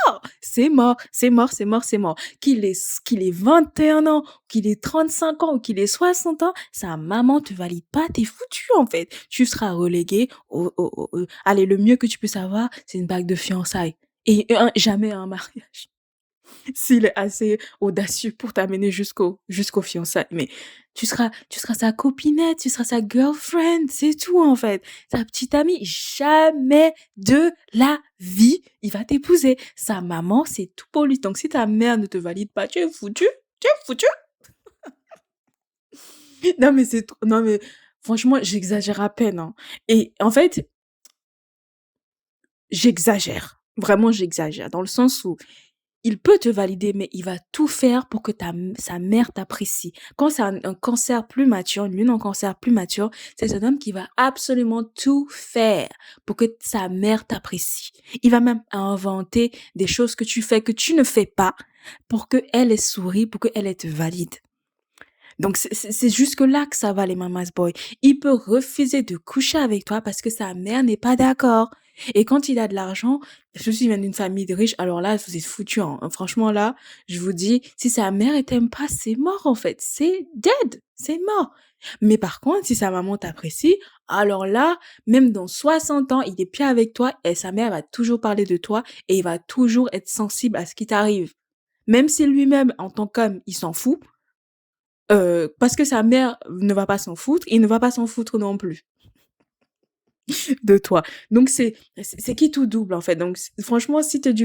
mort, c'est mort, c'est mort, c'est mort, c'est mort. Qu'il ait 21 ans, qu'il ait 35 ans ou qu'il ait 60 ans, sa maman te valide pas, t'es foutu, en fait. Tu seras relégué allez, le mieux que tu peux avoir, c'est une bague de fiançailles et jamais un mariage. S'il est assez audacieux pour t'amener jusqu'aux fiançailles. Mais tu seras sa copinette, tu seras sa girlfriend, c'est tout en fait. Sa petite amie, jamais de la vie, il va t'épouser. Sa maman, c'est tout pour lui. Donc si ta mère ne te valide pas, tu es foutu, tu es foutu. Non mais non mais franchement, j'exagère à peine, hein. Et en fait, j'exagère. Vraiment, j'exagère dans le sens où il peut te valider, mais il va tout faire pour que sa mère t'apprécie. Quand c'est un cancer plus mature, une lune en cancer plus mature, c'est un homme qui va absolument tout faire pour que sa mère t'apprécie. Il va même inventer des choses que tu fais, que tu ne fais pas, pour que elle sourie, pour que elle te valide. Donc c'est jusque-là que ça va les mamas boy. Il peut refuser de coucher avec toi parce que sa mère n'est pas d'accord. Et quand il a de l'argent, surtout s'il vient d'une famille de riches, alors là, vous êtes foutus, hein. Franchement, là, je vous dis, si sa mère elle t'aime pas, c'est mort, en fait. C'est dead. C'est mort. Mais par contre, si sa maman t'apprécie, alors là, même dans 60 ans, il est plus avec toi et sa mère va toujours parler de toi et il va toujours être sensible à ce qui t'arrive. Même si lui-même, en tant qu'homme, il s'en fout, parce que sa mère ne va pas s'en foutre, il ne va pas s'en foutre non plus de toi. Donc c'est qui tout double, en fait. Donc franchement, si vous êtes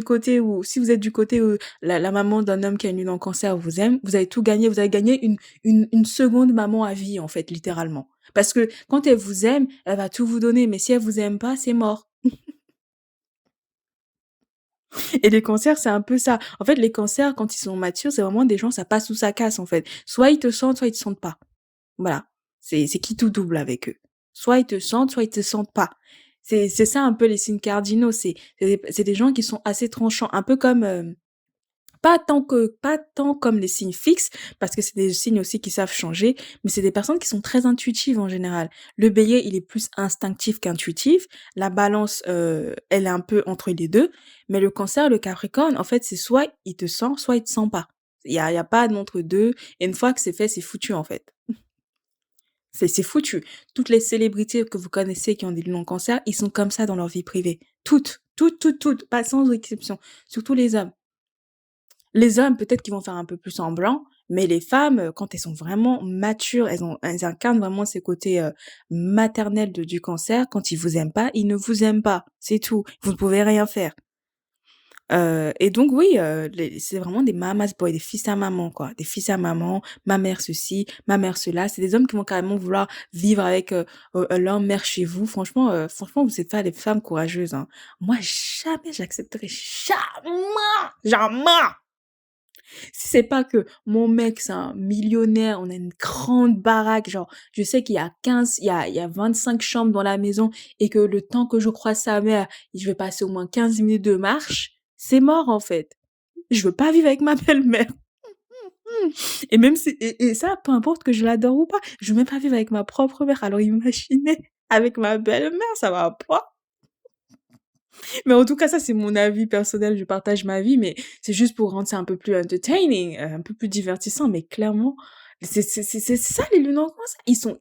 du côté où la maman d'un homme qui a une lune en cancer vous aime, vous avez tout gagné. Vous avez gagné une seconde maman à vie, en fait, littéralement. Parce que quand elle vous aime, elle va tout vous donner, mais si elle vous aime pas, c'est mort. Et les cancers, c'est un peu ça. En fait, les cancers, quand ils sont matures, c'est vraiment des gens, ça passe ou ça casse, en fait. Soit ils te sentent, soit ils te sentent pas. Voilà, c'est qui tout double avec eux. Soit ils te sentent, soit ils te sentent pas. C'est ça un peu les signes cardinaux, c'est des gens qui sont assez tranchants, un peu comme, pas tant comme les signes fixes, parce que c'est des signes aussi qui savent changer, mais c'est des personnes qui sont très intuitives en général. Le Bélier, il est plus instinctif qu'intuitif. La Balance, elle est un peu entre les 2. Mais le Cancer, le Capricorne, en fait, c'est soit il te sent, soit il te sent pas. Il y a pas d'entre 2 et une fois que c'est fait, c'est foutu, en fait. C'est foutu. Toutes les célébrités que vous connaissez qui ont des lunes en cancer, ils sont comme ça dans leur vie privée. Toutes, toutes, toutes, toutes, pas sans exception. Surtout les hommes. Les hommes, peut-être qu'ils vont faire un peu plus semblant, mais les femmes, quand elles sont vraiment matures, elles incarnent vraiment ces côtés maternels du cancer. Quand ils vous aiment pas, ils ne vous aiment pas. C'est tout. Vous ne pouvez rien faire. Et donc oui, les c'est vraiment des mama's boy, des fils à maman, quoi. Des fils à maman, ma mère ceci, ma mère cela. C'est des hommes qui vont carrément vouloir vivre avec, leur mère chez vous. Franchement, vous êtes pas des femmes courageuses, hein. Moi, jamais j'accepterai, jamais, jamais! Si c'est pas que mon mec, c'est un millionnaire, on a une grande baraque, genre, je sais qu'il y a 15, il y a 25 chambres dans la maison et que le temps que je croise sa mère, je vais passer au moins 15 minutes de marche, c'est mort, en fait. Je veux pas vivre avec ma belle-mère. Et même si, et ça, peu importe que je l'adore ou pas, je veux même pas vivre avec ma propre mère. Alors imaginez, avec ma belle-mère, ça va pas. Mais en tout cas, ça, c'est mon avis personnel. Je partage ma vie, mais c'est juste pour rendre ça un peu plus entertaining, un peu plus divertissant. Mais clairement, c'est ça, les lunes en cancer. Ils sont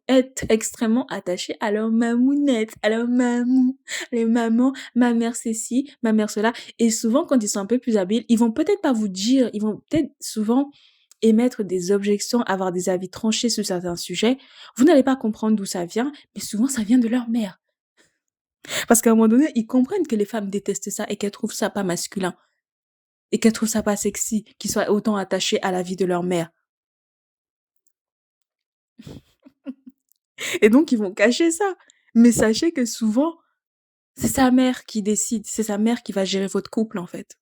extrêmement attachés à leur mamounette, à leur mamou. Les mamans, ma mère c'est ci, ma mère cela. Et souvent, quand ils sont un peu plus habiles, ils vont peut-être pas vous dire, ils vont peut-être souvent émettre des objections, avoir des avis tranchés sur certains sujets. Vous n'allez pas comprendre d'où ça vient, mais souvent, ça vient de leur mère. Parce qu'à un moment donné, ils comprennent que les femmes détestent ça et qu'elles trouvent ça pas masculin et qu'elles trouvent ça pas sexy, qu'ils soient autant attachés à la vie de leur mère. Et donc, ils vont cacher ça. Mais sachez que souvent, c'est sa mère qui décide, c'est sa mère qui va gérer votre couple, en fait.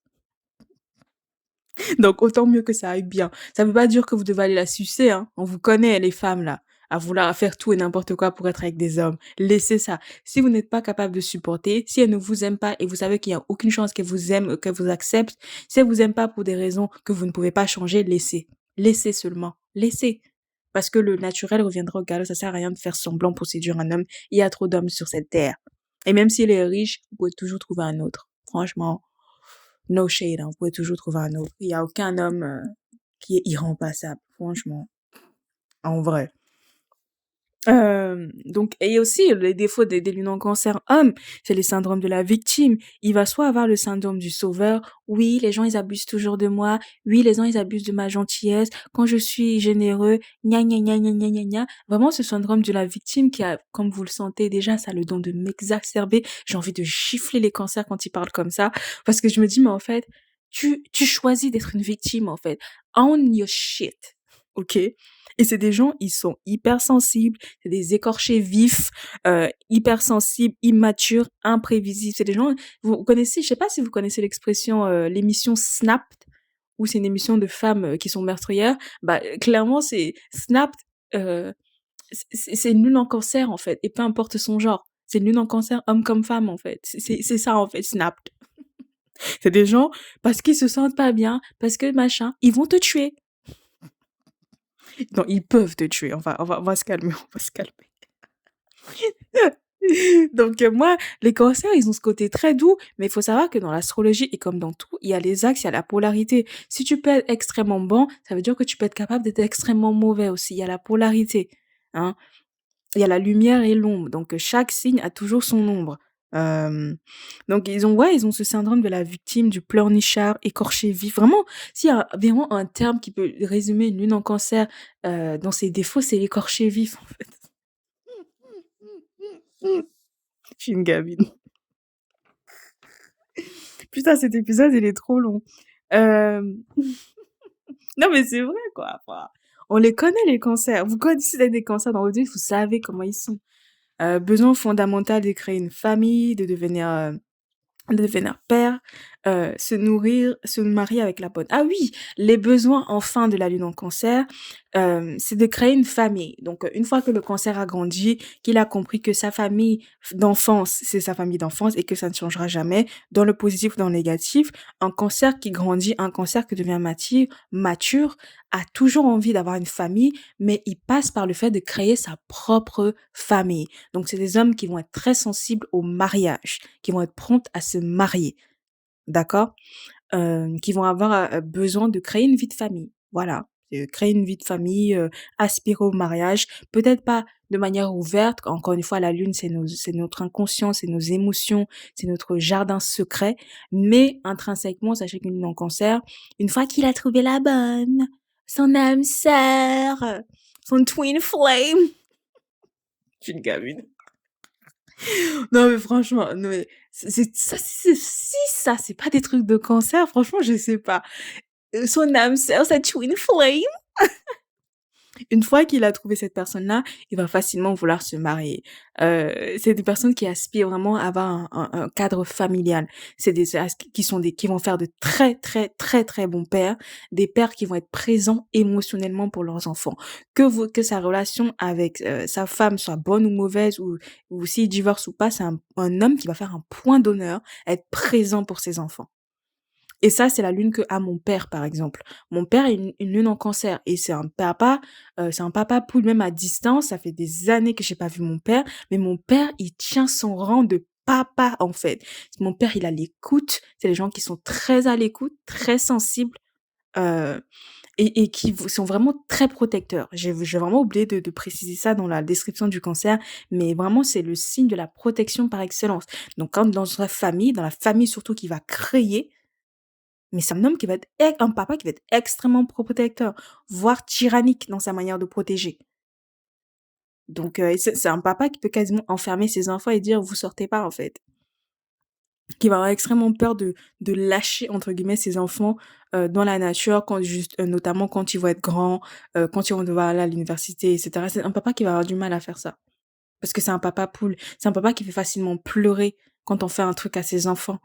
Donc autant mieux que ça aille bien. Ça veut pas dire que vous devez aller la sucer, hein. On vous connaît, les femmes, là, à vouloir faire tout et n'importe quoi pour être avec des hommes. Laissez ça. Si vous n'êtes pas capable de supporter, si elle ne vous aime pas et vous savez qu'il y a aucune chance qu'elle vous aime, qu'elle vous accepte, si elle vous aime pas pour des raisons que vous ne pouvez pas changer, laissez. Laissez seulement. Laissez. Parce que le naturel reviendra au galop. Ça sert à rien de faire semblant pour séduire un homme. Il y a trop d'hommes sur cette terre. Et même s'il est riche, vous pouvez toujours trouver un autre. Franchement, no shade, hein, vous pouvez toujours trouver un autre. Il y a aucun homme qui est irremplaçable, franchement, en vrai. Donc, et aussi, les défauts des lunes en cancer hommes, c'est les syndromes de la victime. Il va soit avoir le syndrome du sauveur. Oui, les gens, ils abusent toujours de moi. Oui, les gens, ils abusent de ma gentillesse. Quand je suis généreux, gna gna gna gna gna gna gna. Vraiment, ce syndrome de la victime qui a, comme vous le sentez déjà, ça a le don de m'exacerber. J'ai envie de gifler les cancers quand ils parlent comme ça. Parce que je me dis, mais en fait, tu choisis d'être une victime, en fait. Own your shit. OK? Et c'est des gens, ils sont hypersensibles, c'est des écorchés vifs, hypersensibles, immatures, imprévisibles. C'est des gens, vous connaissez, je sais pas si vous connaissez l'expression, l'émission Snapped, où c'est une émission de femmes qui sont meurtrières. Bah, clairement, c'est Snapped, euh, c'est une lune en cancer, en fait, et peu importe son genre. C'est une lune en cancer, homme comme femme, en fait. C'est ça, en fait, Snapped. C'est des gens, parce qu'ils se sentent pas bien, parce que machin, ils vont te tuer. Non, ils peuvent te tuer. On va se calmer, on va se calmer. Donc moi, les cancers, ils ont ce côté très doux, mais il faut savoir que dans l'astrologie et comme dans tout, il y a les axes, il y a la polarité. Si tu peux être extrêmement bon, ça veut dire que tu peux être capable d'être extrêmement mauvais aussi. Il y a la polarité, hein. Il y a la lumière et l'ombre. Donc chaque signe a toujours son ombre. Euh, donc ils ont ce syndrome de la victime, du pleurnichard, écorché vif. Vraiment, s'il y a vraiment un terme qui peut résumer une lune en cancer dans ses défauts, c'est l'écorché vif en fait. Je suis une gamine. Putain, cet épisode, il est trop long. Euh, Non, mais c'est vrai, quoi. Enfin, on les connaît, les cancers. Vous connaissez des cancers dans votre vie, vous savez comment ils sont. Besoin fondamental de créer une famille, de devenir père, se nourrir, se marier avec la bonne. Ah oui, les besoins enfin de la lune en cancer, c'est de créer une famille. Donc, une fois que le cancer a grandi, qu'il a compris que sa famille d'enfance, c'est sa famille d'enfance et que ça ne changera jamais, dans le positif ou dans le négatif, un cancer qui grandit, un cancer qui devient mature, a toujours envie d'avoir une famille, mais il passe par le fait de créer sa propre famille. Donc, c'est des hommes qui vont être très sensibles au mariage, qui vont être promptes à se marier, d'accord? Qui vont avoir besoin de créer une vie de famille. Voilà, créer une vie de famille, aspirer au mariage, peut-être pas de manière ouverte. Encore une fois, la lune, c'est notre inconscient, c'est nos émotions, c'est notre jardin secret. Mais intrinsèquement, sachez qu'une lune en cancer, une fois qu'il a trouvé la bonne, son âme sœur, son twin flame, je suis une gamine. Non, mais franchement, non, mais si ça, c'est pas des trucs de cancer, franchement, je sais pas. Son âme sœur, sa twin flame. Une fois qu'il a trouvé cette personne-là, il va facilement vouloir se marier. C'est des personnes qui aspirent vraiment à avoir un cadre familial. C'est des qui vont faire de très, très, très, très bons pères, des pères qui vont être présents émotionnellement pour leurs enfants. Que sa relation avec, sa femme soit bonne ou mauvaise ou s'il divorce ou pas, c'est un homme qui va faire un point d'honneur à être présent pour ses enfants. Et ça, c'est la lune que a mon père, par exemple. Mon père a une lune en cancer et c'est un papa poule même à distance. Ça fait des années que j'ai pas vu mon père, mais mon père, il tient son rang de papa, en fait. Mon père, il a l'écoute. C'est les gens qui sont très à l'écoute, très sensibles, heu et qui sont vraiment très protecteurs. J'ai vraiment oublié de préciser ça dans la description du cancer, mais vraiment, c'est le signe de la protection par excellence. Donc quand dans sa famille, dans la famille surtout qui va créer, mais c'est un homme qui va être un papa qui va être extrêmement protecteur, voire tyrannique dans sa manière de protéger. Donc et c'est un papa qui peut quasiment enfermer ses enfants et dire: «Vous sortez pas», en fait. Qui va avoir extrêmement peur de «lâcher» entre guillemets ses enfants, dans la nature quand juste notamment quand ils vont être grands, quand ils vont devoir aller à l'université et cetera. C'est un papa qui va avoir du mal à faire ça. Parce que c'est un papa poule. C'est un papa qui fait facilement pleurer quand on fait un truc à ses enfants.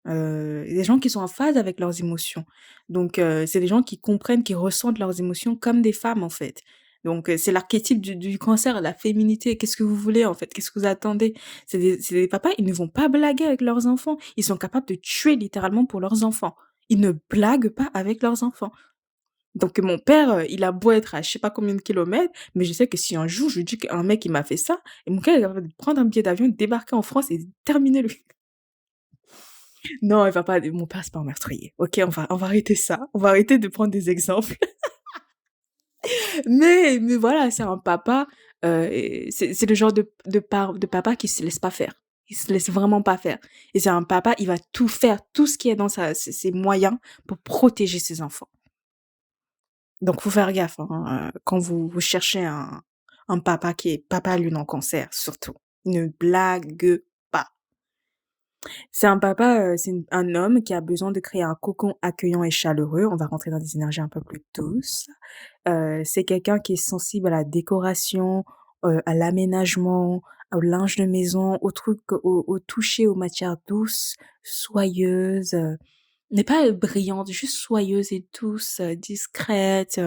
Des gens qui sont en phase avec leurs émotions. Donc c'est des gens qui comprennent, qui ressentent leurs émotions comme des femmes, en fait. Donc c'est l'archétype du cancer, la féminité. Qu'est-ce que vous voulez, en fait? Qu'est-ce que vous attendez? C'est des papas, ils ne vont pas blaguer avec leurs enfants. Ils sont capables de tuer littéralement pour leurs enfants. Ils ne blaguent pas avec leurs enfants. Donc mon père, il a beau être à je sais pas combien de kilomètres, mais je sais que si un jour je lui dis qu'un mec il m'a fait ça, et mon père il est capable de prendre un billet d'avion, débarquer en France et terminer le non, il va pas mon père, c'est pas un meurtrier. OK, on va arrêter ça. On va arrêter de prendre des exemples. Mais voilà, c'est un papa, et c'est le genre de papa qui se laisse pas faire. Il se laisse vraiment pas faire et c'est un papa, il va tout faire, tout ce qui est dans ses moyens pour protéger ses enfants. Donc faut faire gaffe, hein, quand vous cherchez un papa qui est papa lune en cancer, surtout. Ne blague pas. C'est un papa, c'est un homme qui a besoin de créer un cocon accueillant et chaleureux. On va rentrer dans des énergies un peu plus douces. C'est quelqu'un qui est sensible à la décoration, à l'aménagement, au linge de maison, aux trucs, au toucher, aux matières douces, soyeuses, n'est pas brillante, juste soyeuse et douce, discrète,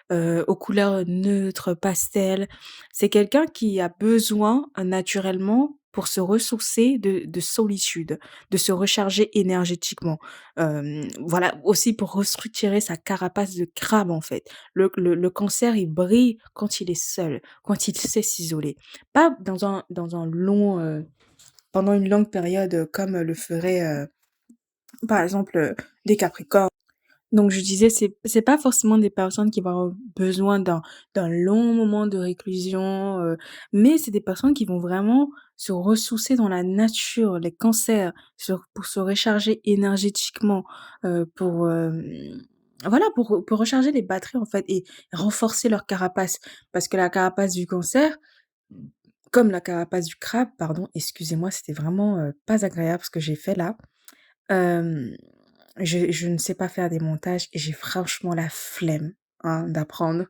aux couleurs neutres, pastel. C'est quelqu'un qui a besoin, naturellement, pour se ressourcer de solitude, de se recharger énergétiquement. Voilà, aussi pour restructurer sa carapace de crabe, en fait. Le cancer, il brille quand il est seul, quand il sait s'isoler. Pas dans un long, pendant une longue période, comme le ferait, par exemple, les capricornes. Donc je disais, c'est pas forcément des personnes qui vont avoir besoin d'un long moment de réclusion, mais c'est des personnes qui vont vraiment se ressourcer dans la nature, les cancers, pour se recharger énergétiquement, pour, voilà, pour recharger les batteries, en fait, et renforcer leur carapace. Parce que la carapace du cancer, comme la carapace du crabe, pardon, excusez-moi, c'était vraiment, pas agréable ce que j'ai fait là. Hem, je ne sais pas faire des montages et j'ai franchement la flemme, hein, d'apprendre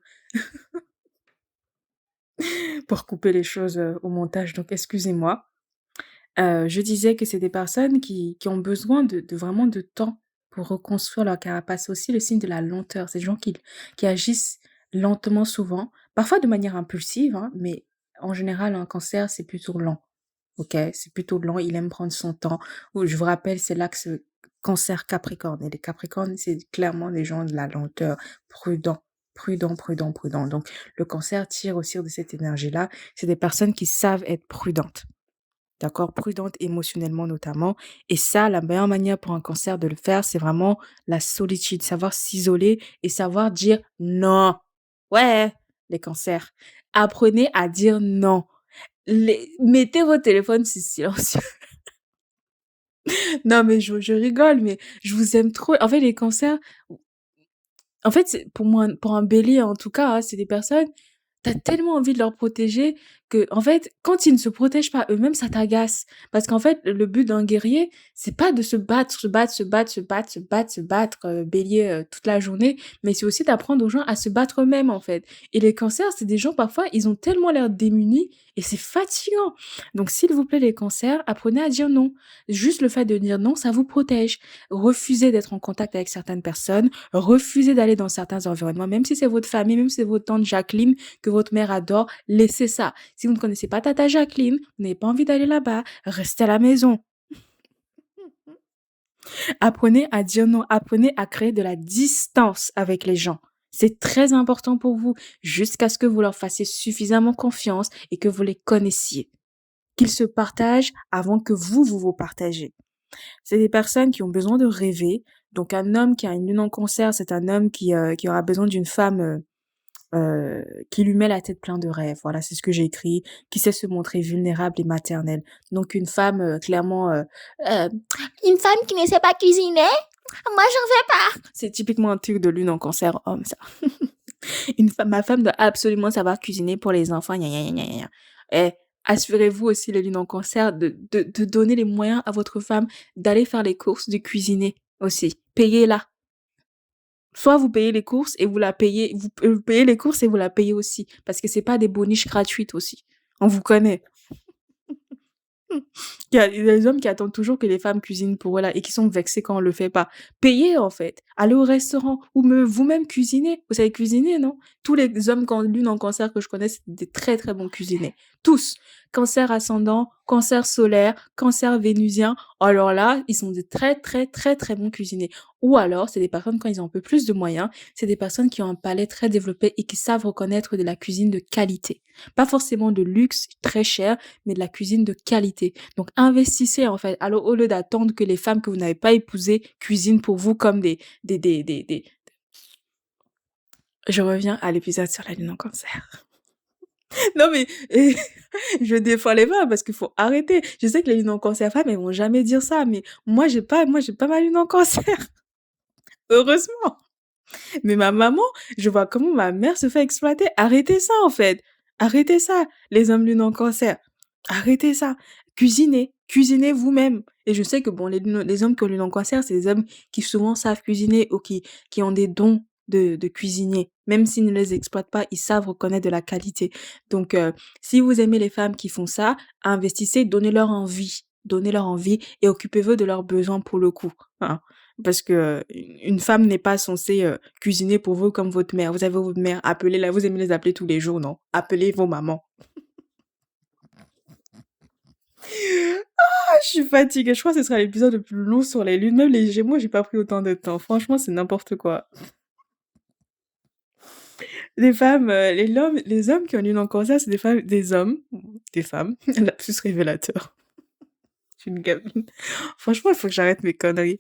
pour couper les choses, au montage, donc excusez-moi. Je disais que c'est des personnes qui ont besoin de vraiment de temps pour reconstruire leur carapace. Aussi le signe de la lenteur, c'est des gens qui agissent lentement souvent, parfois de manière impulsive, hein, mais en général un cancer, c'est plutôt lent. OK, c'est plutôt lent, il aime prendre son temps. Ou je vous rappelle, c'est l'axe, Cancer-Capricorne et les Capricornes, c'est clairement des gens de la lenteur, prudents, prudents, prudents, prudents. Donc le Cancer tire aussi de cette énergie-là. C'est des personnes qui savent être prudentes, d'accord? Prudentes émotionnellement notamment, et ça, la meilleure manière pour un Cancer de le faire, c'est vraiment la solitude, savoir s'isoler et savoir dire: «Non». Ouais, les Cancers, apprenez à dire non. Mettez vos téléphones sur silencieux. Non, mais je rigole, mais je vous aime trop. En fait, les cancers, en fait, c'est pour moi, pour un bélier en tout cas, hein, c'est des personnes, tu as tellement envie de leur protéger que en fait, quand ils ne se protègent pas eux-mêmes, ça t'agace. Parce qu'en fait, le but d'un guerrier, c'est pas de se battre, se battre, se battre, se battre, se battre, se battre, bélier, toute la journée, mais c'est aussi d'apprendre aux gens à se battre eux-mêmes, en fait. Et les cancers, c'est des gens, parfois, ils ont tellement l'air démunis et c'est fatigant. Donc, s'il vous plaît, les cancers, apprenez à dire non. Juste le fait de dire non, ça vous protège. Refusez d'être en contact avec certaines personnes, refusez d'aller dans certains environnements, même si c'est votre famille, même si c'est votre tante Jacqueline que votre mère adore, laissez ça. Si vous ne connaissez pas tata Jacqueline, vous n'avez pas envie d'aller là-bas, restez à la maison. Apprenez à dire non, apprenez à créer de la distance avec les gens. C'est très important pour vous, jusqu'à ce que vous leur fassiez suffisamment confiance et que vous les connaissiez. Qu'ils se partagent avant que vous vous partagez. C'est des personnes qui ont besoin de rêver. Donc un homme qui a une lune en cancer, c'est un homme qui aura besoin d'une femme qui lui met la tête plein de rêves. Voilà, c'est ce que j'ai écrit, qui sait se montrer vulnérable et maternelle. Donc une femme clairement une femme qui ne sait pas cuisiner, moi j'en veux pas. C'est typiquement un truc de lune en cancer homme ça. Ma femme doit absolument savoir cuisiner pour les enfants. Gna, gna, gna, gna, gna. Et assurez-vous aussi les lunes en cancer de donner les moyens à votre femme d'aller faire les courses, de cuisiner aussi. Payez-la. Soit vous payez les courses et vous la payez, vous payez les courses et vous la payez aussi. Parce que c'est pas des boniches gratuites aussi. On vous connaît. Il y a des hommes qui attendent toujours que les femmes cuisinent pour eux là et qui sont vexés quand on le fait pas. Payez en fait. Allez au restaurant ou vous-même cuisiner. Vous savez cuisiner, non? Tous les hommes qui ont lune en cancer que je connais, c'est des très très bons cuisiniers. Tous. Cancer ascendant, cancer solaire, cancer vénusien. Alors là, ils sont des très très très très bons cuisiniers. Ou alors, c'est des personnes quand ils ont un peu plus de moyens, c'est des personnes qui ont un palais très développé et qui savent reconnaître de la cuisine de qualité. Pas forcément de luxe, très cher, mais de la cuisine de qualité. Donc investissez en fait. Alors au lieu d'attendre que les femmes que vous n'avez pas épousées cuisinent pour vous comme des. Je reviens à l'épisode sur la lune en cancer. Non mais je défends les femmes parce qu'il faut arrêter. Je sais que les lunes en cancer femmes elles vont jamais dire ça, mais moi j'ai pas ma lune en cancer. Heureusement. Mais ma maman, je vois comment ma mère se fait exploiter. Arrêtez ça, en fait. Arrêtez ça, les hommes lune en cancer. Arrêtez ça. Cuisinez. Cuisinez vous-même. Et je sais que bon, les hommes qui ont lune en cancer, c'est des hommes qui souvent savent cuisiner ou qui ont des dons de cuisinier. Même s'ils ne les exploitent pas, ils savent reconnaître de la qualité. Donc, si vous aimez les femmes qui font ça, investissez, donnez-leur envie. Donnez-leur envie et occupez-vous de leurs besoins pour le coup. Hein. Parce que une femme n'est pas censée cuisiner pour vous comme votre mère. Vous avez votre mère, appelez-la. Vous aimez les appeler tous les jours, non? Appelez vos mamans. Ah, je suis fatiguée. Je crois que ce sera l'épisode le plus long sur les lunes. Même les Gémeaux, j'ai pas pris autant de temps. Franchement, c'est n'importe quoi. Les femmes, les hommes qui ont une lune en cancer, c'est des femmes, la plus révélateur. Je suis une gamine. Franchement, il faut que j'arrête mes conneries.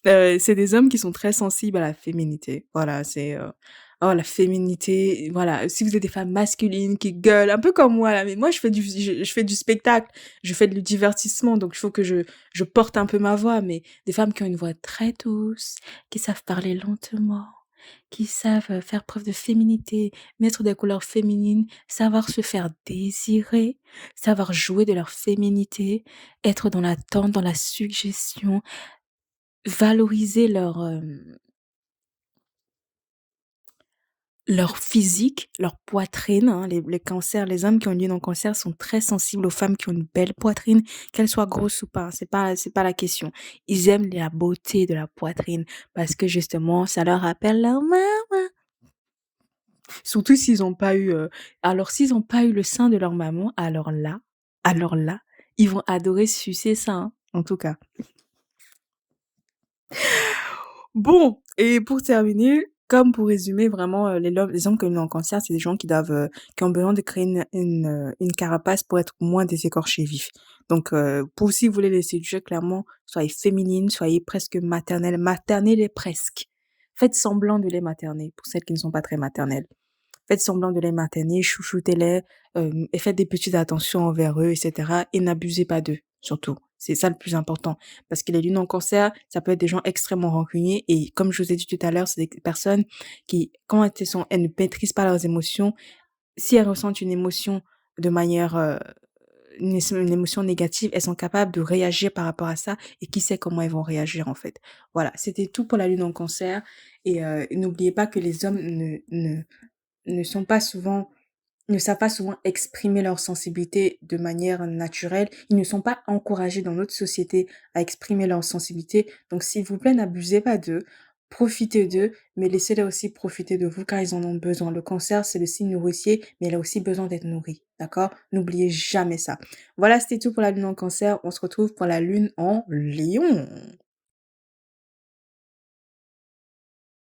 C'est des hommes qui sont très sensibles à la féminité. Voilà, oh la féminité, voilà. Si vous êtes des femmes masculines qui gueulent, un peu comme moi là, mais moi je fais du spectacle, je fais du divertissement, donc il faut que je porte un peu ma voix. Mais des femmes qui ont une voix très douce, qui savent parler lentement, qui savent faire preuve de féminité, mettre des couleurs féminines, savoir se faire désirer, savoir jouer de leur féminité, être dans l'attente, dans la suggestion, valoriser leur physique, leur poitrine, hein. Les cancers, les hommes qui ont une lune en cancer sont très sensibles aux femmes qui ont une belle poitrine, qu'elles soient grosses ou pas, hein, c'est pas la question. Ils aiment la beauté de la poitrine parce que justement, ça leur rappelle leur maman. Surtout s'ils ont pas eu, alors s'ils ont pas eu le sein de leur maman, alors là, ils vont adorer sucer ça, hein, en tout cas. Bon, et pour terminer, comme pour résumer vraiment, les hommes qui ont un cancer, c'est des gens qui ont besoin de créer une carapace pour être moins des écorchés vifs. Donc, pour si vous voulez les séduire, clairement, soyez féminine, soyez presque maternelle, maternelle et presque. Faites semblant de les materner, pour celles qui ne sont pas très maternelles. Faites semblant de les materner, chouchoutez-les, et faites des petites attentions envers eux, et cetera, et n'abusez pas d'eux, surtout. C'est ça le plus important. Parce que les lunes en cancer, ça peut être des gens extrêmement rancuniers, et comme je vous ai dit tout à l'heure, c'est des personnes qui, quand elles ne maîtrisent pas leurs émotions, si elles ressentent une émotion de manière, une émotion négative, elles sont capables de réagir par rapport à ça et qui sait comment elles vont réagir, en fait. Voilà, c'était tout pour la lune en Cancer et n'oubliez pas que les hommes ne sont pas souvent ne savent pas souvent exprimer leur sensibilité de manière naturelle. Ils ne sont pas encouragés dans notre société à exprimer leur sensibilité. Donc, s'il vous plaît, n'abusez pas d'eux. Profitez d'eux, mais laissez-les aussi profiter de vous car ils en ont besoin. Le cancer, c'est le signe nourricier, mais il a aussi besoin d'être nourri. D'accord? N'oubliez jamais ça. Voilà, c'était tout pour la lune en cancer. On se retrouve pour la lune en lion.